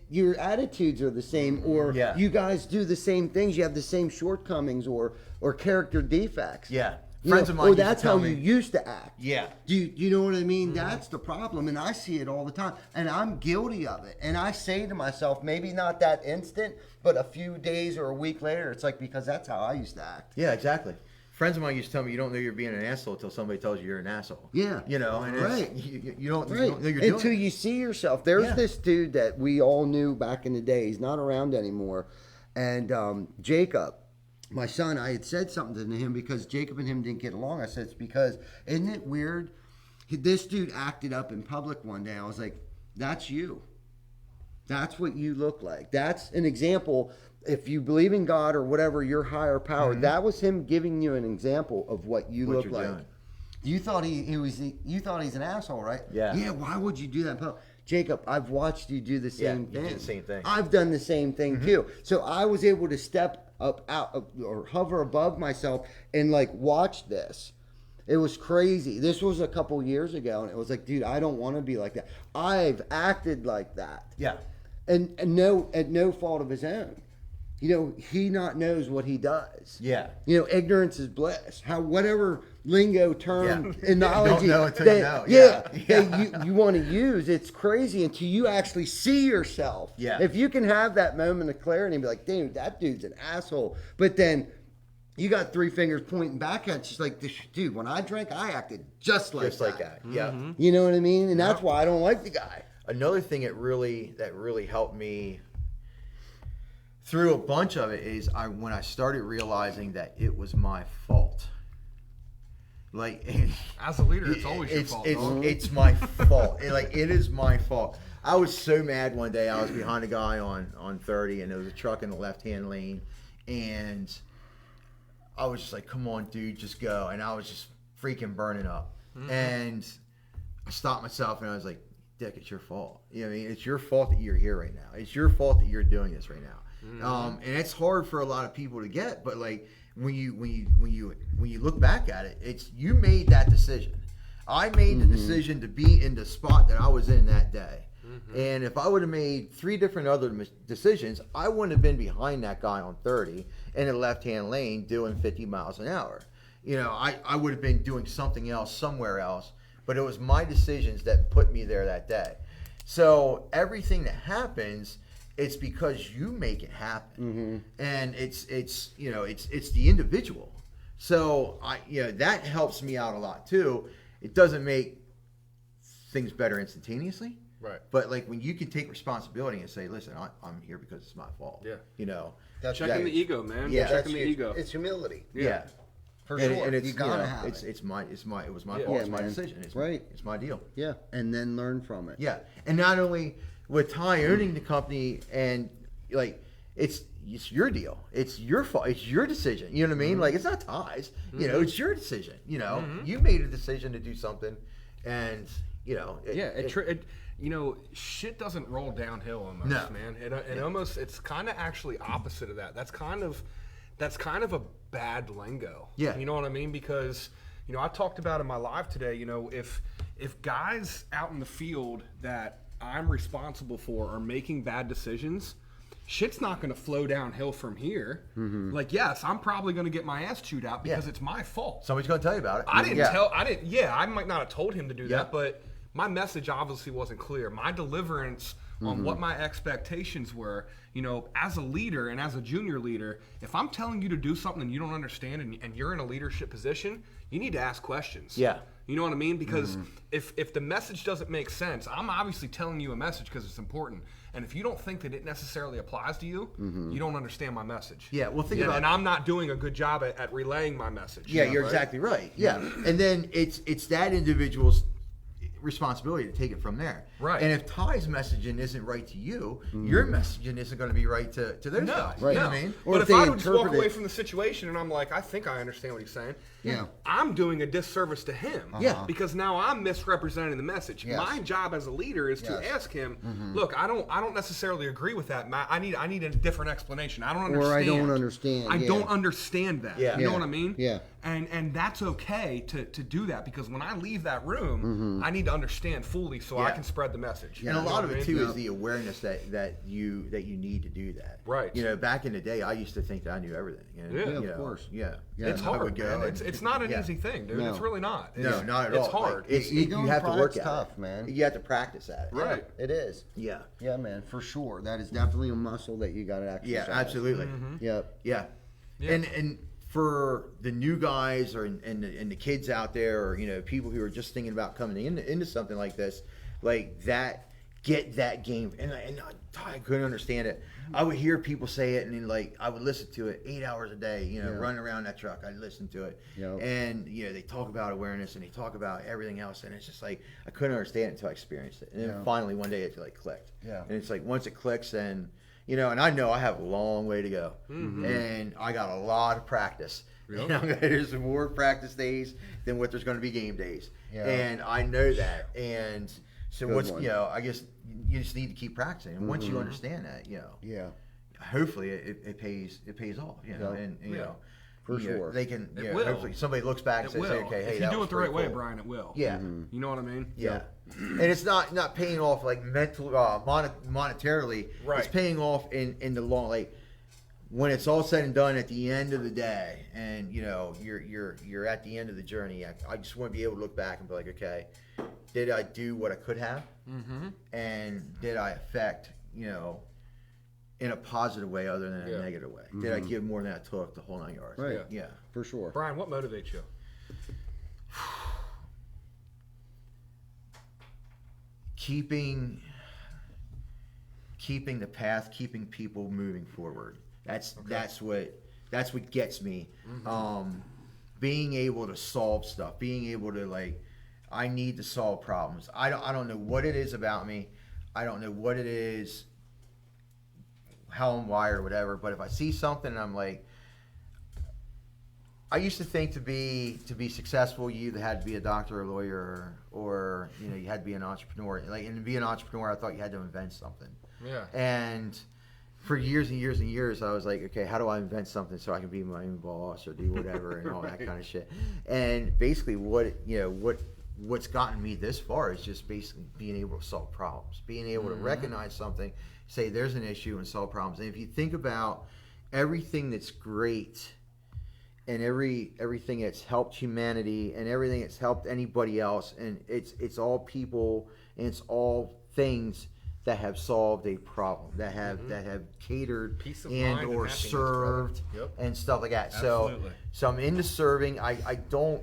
your attitudes are the same, or Yeah. you guys do the same things. You have the same shortcomings or character defects. Yeah. You Friends know, of mine or used to that's tell how me- you used to act. Yeah. Do you know what I mean? That's the problem, and I see it all the time, and I'm guilty of it. And I say to myself, maybe not that instant, but a few days or a week later, it's like, because that's how I used to act. Yeah, exactly. Friends of mine used to tell me you don't know you're being an asshole until somebody tells you you're an asshole. Yeah. You know, and Right. you don't Right. know you're doing Until it. you see yourself. There's Yeah. this dude that we all knew back in the day. He's not around anymore. And Jacob, my son, I had said something to him because Jacob and him didn't get along. I said, it's because, isn't it weird? This dude acted up in public one day. I was like, that's you. That's what you look like. That's an example. If you believe in God or whatever, your higher power, that was him giving you an example of what you What look you're like. doing. You thought you thought he's an asshole, right? Yeah. Yeah. Why would you do that? Jacob, I've watched you do the same you thing. did the same thing. I've done the same thing too. So I was able to step up out or hover above myself and like watch this. It was crazy. This was a couple years ago, and it was like, dude, I don't want to be like that. I've acted like that, Yeah. and no at no fault of his own. You know, he not knows what he does. Yeah. You know, ignorance is bliss. How whatever lingo term Yeah. analogy Don't know until you know. that you want to use, it's crazy until you actually see yourself. Yeah. If you can have that moment of clarity and be like, dude, that dude's an asshole. But then you got three fingers pointing back at you, just like, dude, when I drank, I acted just like that. Yeah. You know what I mean? And that's why I don't like the guy. Another thing that really helped me through a bunch of it is when I started realizing that it was my fault. Like, As a leader, it's always your fault. dog. It's my fault. It is my fault. I was so mad one day. I was behind a guy on 30, and there was a truck in the left-hand lane, and I was just like, "Come on, dude, just go!" And I was just freaking burning up. And I stopped myself, and I was like, "Dick, it's your fault. You know what I mean? It's your fault that you're here right now. It's your fault that you're doing this right now." And it's hard for a lot of people to get, but like when you look back at it, it's you made that decision. I made the decision to be in the spot that I was in that day. And if I would have made 3 different other decisions, I wouldn't have been behind that guy on 30 in a left-hand lane doing 50 miles an hour. You know, I would have been doing something else somewhere else, but it was my decisions that put me there that day. So everything that happens, it's because you make it happen. And it's the individual. So that helps me out a lot too. It doesn't make things better instantaneously. Right. But like when you can take responsibility and say, listen, I'm here because it's my fault. Yeah. You know. Checking the ego, man. Yeah. Checking the ego. It's humility. Yeah. For sure. And it's, you gotta have it was my Yeah, fault. It's my man. decision. It's Right. It's my deal. Yeah, and then learn from it. Yeah. And not only with Ty owning the company and like it's your deal. It's your fault. It's your decision. You know what I mean? Like it's not Ty's. You know, it's your decision. You know, you made a decision to do something, and you know. Shit doesn't roll downhill almost, No. man. It almost it's kind of actually opposite of that. That's kind of a bad lingo. Yeah. You know what I mean? Because I talked about in my live today. If guys out in the field that I'm responsible for are making bad decisions, shit's not going to flow downhill from here. Like, yes, I'm probably going to get my ass chewed out because it's my fault. Somebody's going to tell you about it. I might not have told him to do Yeah. that, but my message obviously wasn't clear. My deliverance on what my expectations were, as a leader and as a junior leader, if I'm telling you to do something and you don't understand and you're in a leadership position, you need to ask questions. Yeah. You know what I mean? Because if the message doesn't make sense, I'm obviously telling you a message because it's important. And if you don't think that it necessarily applies to you, you don't understand my message. Yeah, well, think about and I'm not doing a good job at relaying my message. Yeah, you're exactly right. Yeah. And then it's that individual's responsibility to take it from there. Right. And if Ty's messaging isn't right to you, your messaging isn't going to be right to those guys. Right. You know what I mean? Or But if if I they would just walk interpret away it- from the situation and I'm like, I think I understand what he's saying. Yeah. I'm doing a disservice to him. Yeah. Because now I'm misrepresenting the message. Yes. My job as a leader is to Yes. ask him, look, I don't necessarily agree with that. I need a different explanation. I don't understand. Or I don't understand, I yeah. don't understand that. Yeah. You know Yeah. what I mean? Yeah. And that's okay to do that because when I leave that room, I need to understand fully so I Yeah. can spread the message. And a You know lot what of I it mean? too Yeah. is the awareness that you need to do that. Right. You know, back in the day, I used to think that I knew everything. You know, Yeah. Yeah, you of know, course. Yeah. Yeah. It's I would hard, go man. and- It's not an yeah. easy thing, dude. No. It's really not. No, not at all. It's hard. Like, it's, Ego you have to and work pride's at tough, it. man. You have to practice at it. Right. It is. Yeah. Yeah, man, for sure. That is definitely a muscle that you got to exercise. Yeah, absolutely. Yep. Yeah. And for the new guys and the kids out there, or people who are just thinking about coming into something like this, like that, get that game. And I couldn't understand it. I would hear people say it, and then like I would listen to it 8 hours a day. Running around that truck, I'd listen to it. Yep. And they talk about awareness and they talk about everything else, and it's just like I couldn't understand it until I experienced it. And then finally one day it like clicked. Yeah. And it's like once it clicks, then. And I know I have a long way to go, and I got a lot of practice. Yep. There's some more practice days than what there's going to be game days, Yeah. and I know that. And so Good once one. I guess you just need to keep practicing, and once you understand that, Yeah. hopefully it pays off. Yeah. And Yeah. For sure. they can. It will. Hopefully somebody looks back and It says, will. "Okay, hey, if you that do was it the right pretty way, cool." Brian, it will. Yeah. You know what I mean? Yeah, and it's not paying off like mental, monetarily. Right. It's paying off in the long, like when it's all said and done at the end of the day, and you're at the end of the journey. I just want to be able to look back and be like, okay, did I do what I could have, and did I affect in a positive way other than a negative way? Did I give more than I took, the whole 9 yards? Right. Yeah. For sure. Brian, what motivates you? Keeping the path, keeping people moving forward. That's what gets me. Being able to solve stuff, being able to I need to solve problems. I don't know what it is about me. I don't know what it is, how I'm wired or whatever. But if I see something and I'm like, I used to think to be successful, you either had to be a doctor or a lawyer, or you had to be an entrepreneur. And to be an entrepreneur, I thought you had to invent something. Yeah. And for years and years and years, I was like, okay, how do I invent something so I can be my own boss or do whatever and all that kind of shit. And basically, what's gotten me this far is just basically being able to solve problems, being able to recognize something, say there's an issue, and solve problems. And if you think about everything that's great and everything that's helped humanity and everything that's helped anybody else, and it's all people and it's all things that have solved a problem, that have catered Peace of and mind or and happiness, served brother. Yep. and stuff like that. Absolutely. So I'm into serving. I don't.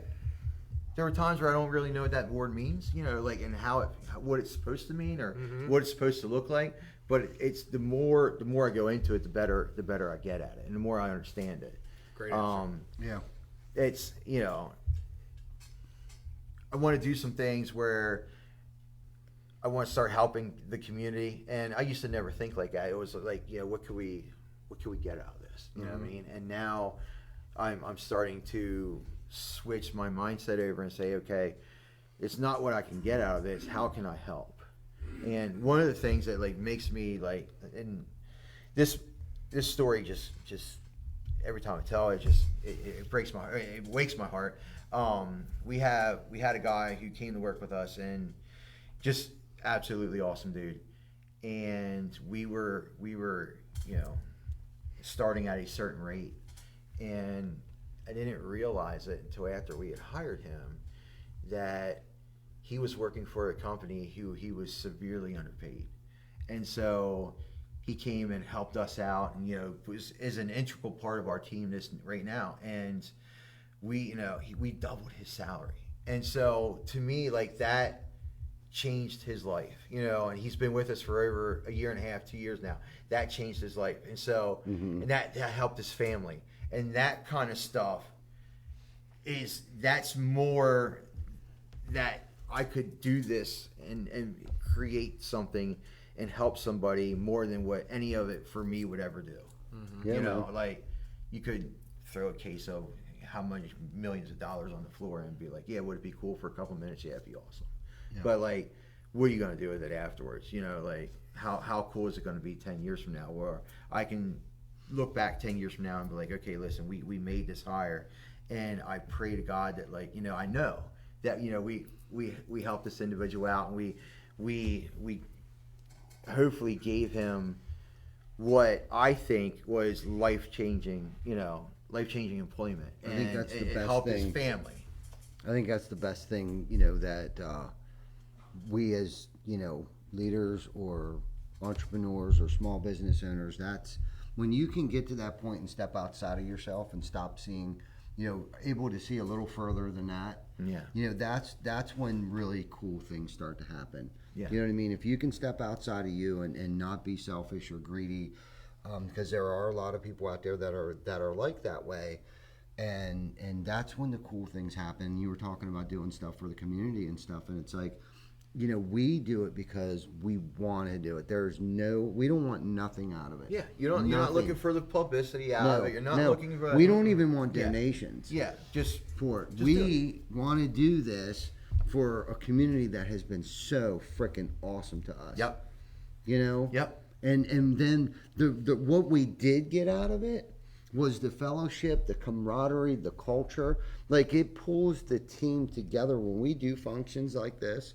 There are times where I don't really know what that word means, like and what it's supposed to mean or what it's supposed to look like. But it's the more I go into it, the better I get at it, and the more I understand it. Great answer. Yeah. It's I want to do some things where I want to start helping the community, and I used to never think like that. It was like, what could we get out of this? You know what I mean? And now I'm starting to switch my mindset over and say, okay, it's not what I can get out of it, it's how can I help? And one of the things that like makes me like, and this story just every time I tell it, it breaks my heart, it wakes my heart. We had a guy who came to work with us, and just absolutely awesome dude. And we were starting at a certain rate, and I didn't realize it until after we had hired him that he was working for a company who he was severely underpaid. And so he came and helped us out, and is an integral part of our team right now. And we doubled his salary. And so to me, like, that changed his life, and he's been with us for over a year and a half, 2 years now. That changed his life. And so and that helped his family. And that kind of stuff that's more that I could do this and create something and help somebody more than what any of it for me would ever do. Yeah, like you could throw a case of how many millions of dollars on the floor and be like, yeah, would it be cool for a couple minutes? Yeah, it'd be awesome. Yeah. But like, what are you going to do with it afterwards? Like how cool is it going to be 10 years from now, where I can look back 10 years from now and be like, okay, listen, we made this hire, and I pray to God that, like, I know that we helped this individual out, and we hopefully gave him what I think was life-changing employment. I think that's the best helped thing. His family. I think that's the best thing, that we as, leaders or entrepreneurs or small business owners, that's when you can get to that point and step outside of yourself and stop seeing, able to see a little further than that. Yeah. That's when really cool things start to happen. Yeah. You know what I mean? If you can step outside of you and not be selfish or greedy, because there are a lot of people out there that are like that way. And that's when the cool things happen. You were talking about doing stuff for the community and stuff, and it's like, we do it because we want to do it. We don't want nothing out of it. Yeah, you're not looking for the publicity out of it. You're not looking for. We don't even want donations. Yeah, just for it. We want to do this for a community that has been so freaking awesome to us. Yep. Yep. And then the what we did get out of it was the fellowship, the camaraderie, the culture. Like, it pulls the team together when we do functions like this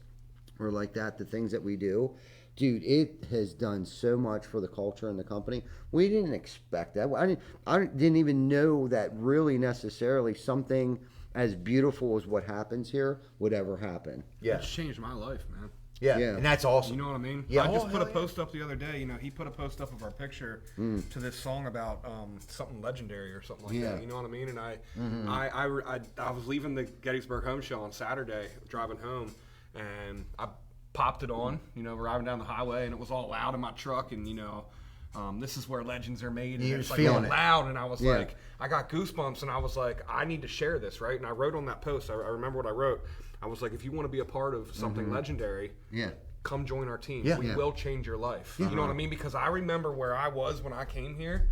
or like that, the things that we do. Dude, it has done so much for the culture and the company. We didn't expect that. I didn't even know that really necessarily something as beautiful as what happens here would ever happen. Yeah. It's changed my life, man. Yeah, and that's awesome. You know what I mean? Yeah. I just put a post up the other day. He put a post up of our picture to this song about something legendary or something like that. You know what I mean? And I was leaving the Gettysburg Home Show on Saturday, driving home, and I popped it on. Driving down the highway, and it was all loud in my truck, and this is where legends are made. And it's like all loud, and I was like, I got goosebumps, and I was like, I need to share this, right? And I wrote on that post. I remember what I wrote. I was like, if you want to be a part of something legendary, come join our team. We will change your life. You know what I mean? Because I remember where I was when I came here.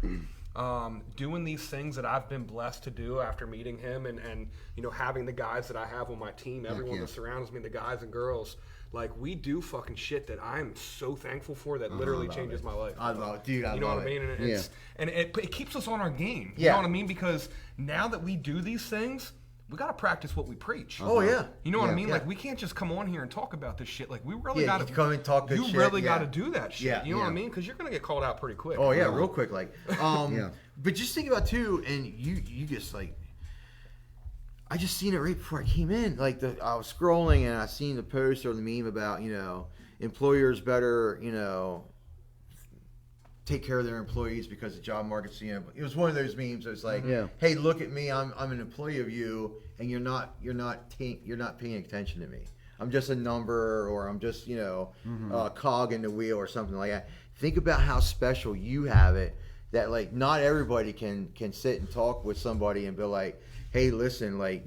doing these things that I've been blessed to do after meeting him and having the guys that I have on my team, everyone that surrounds me, the guys and girls, like we do fucking shit that I'm so thankful for that literally changes my life. I love it, dude. You know what I mean? And it keeps us on our game. You know what I mean? Because now that we do these things, we got to practice what we preach. Oh yeah. You know what I mean? Like we can't just come on here and talk about this shit. Like we really got to come and talk good shit. You really got to do that shit. Yeah. You know what I mean? Because you're gonna get called out pretty quick. Oh yeah, real quick. Like, but just think about too, and you just like, I just seen it right before I came in. Like I was scrolling and I seen the post or the meme about employers better take care of their employees because the job market's it was one of those memes. It was like, hey, look at me, I'm an employee of you, and you're not paying attention to me. I'm just a number, or I'm just a cog in the wheel or something like that. Think about how special you have it. That like not everybody can sit and talk with somebody and be like, hey, listen, like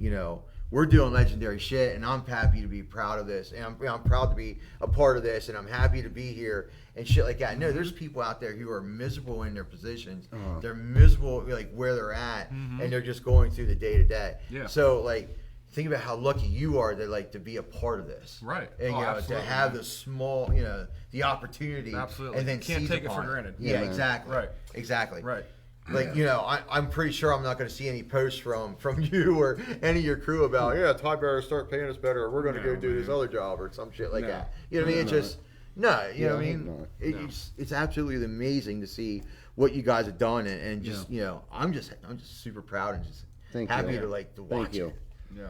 we're doing legendary shit, and I'm happy to be proud of this, and I'm proud to be a part of this, and I'm happy to be here, and shit like that. No, there's people out there who are miserable in their positions. They're miserable like where they're at, and they're just going through the day to day. So like, think about how lucky you are to be a part of this, right? And to have the small, the opportunity, absolutely, and then you can't take it for granted. Yeah, exactly. Right. Exactly. Right. Like, I'm pretty sure I'm not going to see any posts from you or any of your crew about, Ty better start paying us better, or we're going to go do this other job or some shit like that. You know what I mean? It's just, you know what I mean? It's absolutely amazing to see what you guys have done, and just, I'm just super proud and just happy to watch it.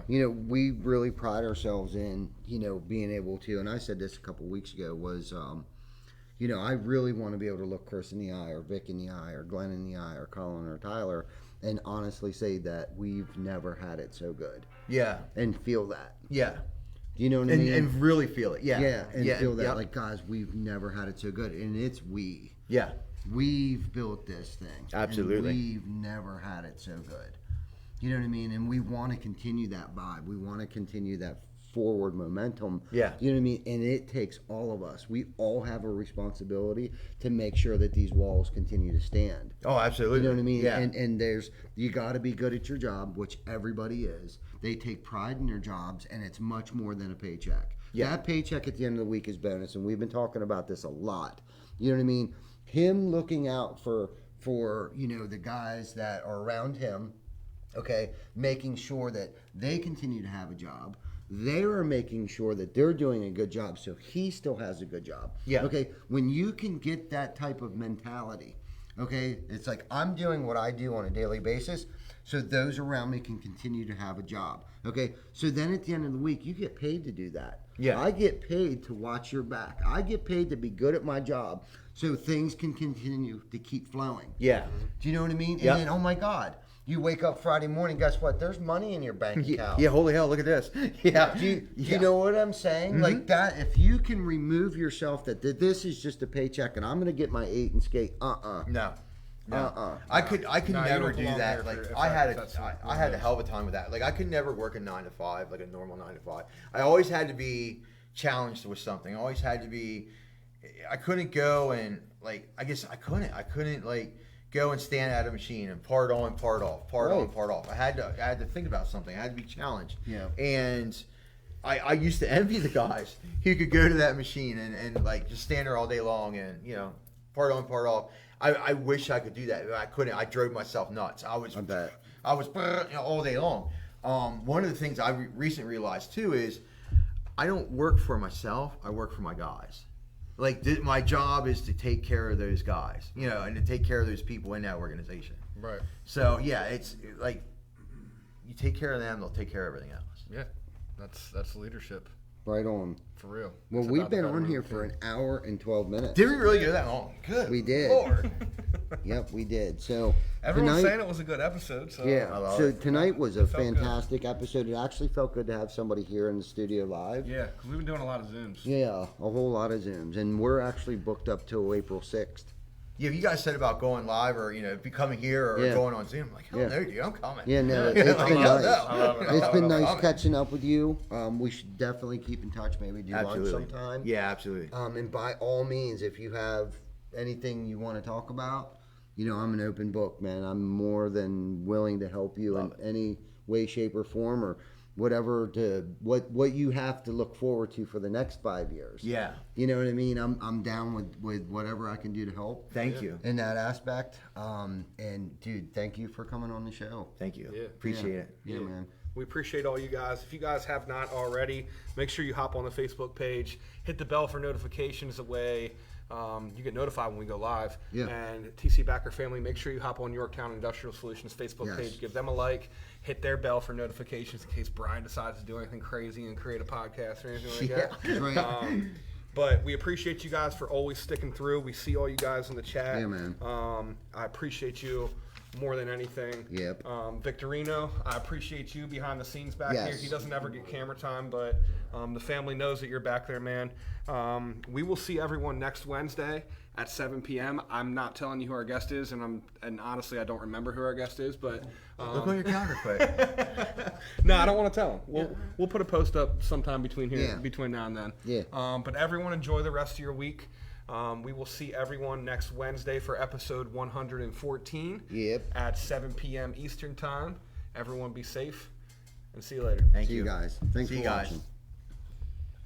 Yeah. We really pride ourselves in, being able to, and I said this a couple weeks ago, was, I really want to be able to look Chris in the eye, or Vic in the eye, or Glenn in the eye, or Colin or Tyler, and honestly say that we've never had it so good. Yeah. And feel that. Yeah. Do you know what I mean? And really feel it. Yeah. Yeah, and feel that. Like, guys, we've never had it so good. And it's we. Yeah. We've built this thing. Absolutely. And we've never had it so good. You know what I mean? And we want to continue that vibe. We want to continue that forward momentum. Yeah. You know what I mean? And it takes all of us. We all have a responsibility to make sure that these walls continue to stand. Oh, absolutely. You know what I mean? Yeah. And you got to be good at your job, which everybody is. They take pride in their jobs, and it's much more than a paycheck. Yeah. That paycheck at the end of the week is bonus, and we've been talking about this a lot. You know what I mean? Him looking out for the guys that are around him, okay, making sure that they continue to have a job. They are making sure that they're doing a good job, so he still has a good job. Yeah. Okay, when you can get that type of mentality, okay, it's like I'm doing what I do on a daily basis, so those around me can continue to have a job. Okay, so then at the end of the week, you get paid to do that. Yeah. I get paid to watch your back. I get paid to be good at my job, so things can continue to keep flowing. Yeah. Do you know what I mean? Yep. And then, oh my God. You wake up Friday morning, guess what? There's money in your bank account. Yeah, holy hell, look at this. Yeah. Do you know what I'm saying? Mm-hmm. Like that, if you can remove yourself that this is just a paycheck and I'm going to get my 8 and skate, No. I could never do that. Like I had a hell of a time with that. Like I could never work a 9 to 5, like a normal 9 to 5. I always had to be challenged with something. I always had to be, I couldn't go and like, I couldn't like, go and stand at a machine and part on, part off, part on, part off. I had to think about something. I had to be challenged. Yeah. And I used to envy the guys who could go to that machine and like just stand there all day long and part on, part off. I wish I could do that. I couldn't. I drove myself nuts. I was all day long. One of the things I recently realized too is I don't work for myself. I work for my guys. Like my job is to take care of those guys, and to take care of those people in that organization. Right. So yeah, it's like you take care of them, they'll take care of everything else. Yeah, that's leadership. Right on. For real. Well, we've been on here for an hour and 12 minutes. Did we really go that long? Good. We did. Lord. Yep, we did. So everyone's tonight, saying it was a good episode. So yeah. So tonight was a fantastic good. episode. It actually felt good to have somebody here in the studio live. Yeah, because we've been doing a lot of Zooms. Yeah, a whole lot of Zooms, and we're actually booked up till April 6th. Yeah, you guys said about going live or becoming here or going on Zoom. I'm like, hell no, dude, I'm coming. Yeah, no, it's been nice. It's been nice catching up with you. We should definitely keep in touch. Maybe do lunch sometime. Yeah, absolutely. And by all means, if you have anything you want to talk about, I'm an open book, man. I'm more than willing to help you in any way, shape, or form, or whatever what you have to look forward to for the next 5 years. Yeah. You know what I mean? I'm down with whatever I can do to help. Thank you. In that aspect. And dude, thank you for coming on the show. Thank you. Yeah. Appreciate it. Yeah, man. We appreciate all you guys. If you guys have not already, make sure you hop on the Facebook page, hit the bell for notifications away. You get notified when we go live. Yeah. And TC Backer family, make sure you hop on Yorktown Industrial Solutions Facebook Yes. page, give them a like, hit their bell for notifications in case Brian decides to do anything crazy and create a podcast or anything like that. Yeah, right. But we appreciate you guys for always sticking through. We see all you guys in the chat. Yeah, man. I appreciate you more than anything. Yep. Victorino, I appreciate you behind the scenes back here. Yes. He doesn't ever get camera time, but the family knows that you're back there, man. We will see everyone next Wednesday at 7 p.m. I'm not telling you who our guest is, and honestly, I don't remember who our guest is, but Look on your calendar quick. no, I don't want to tell him. We'll put a post up sometime between Yeah. now and then. Yeah. But everyone enjoy the rest of your week. We will see everyone next Wednesday for episode 114 Yep. at 7 p.m. Eastern Time. Everyone be safe, and see you later. Thank See you. you guys. Thanks See for you guys. watching.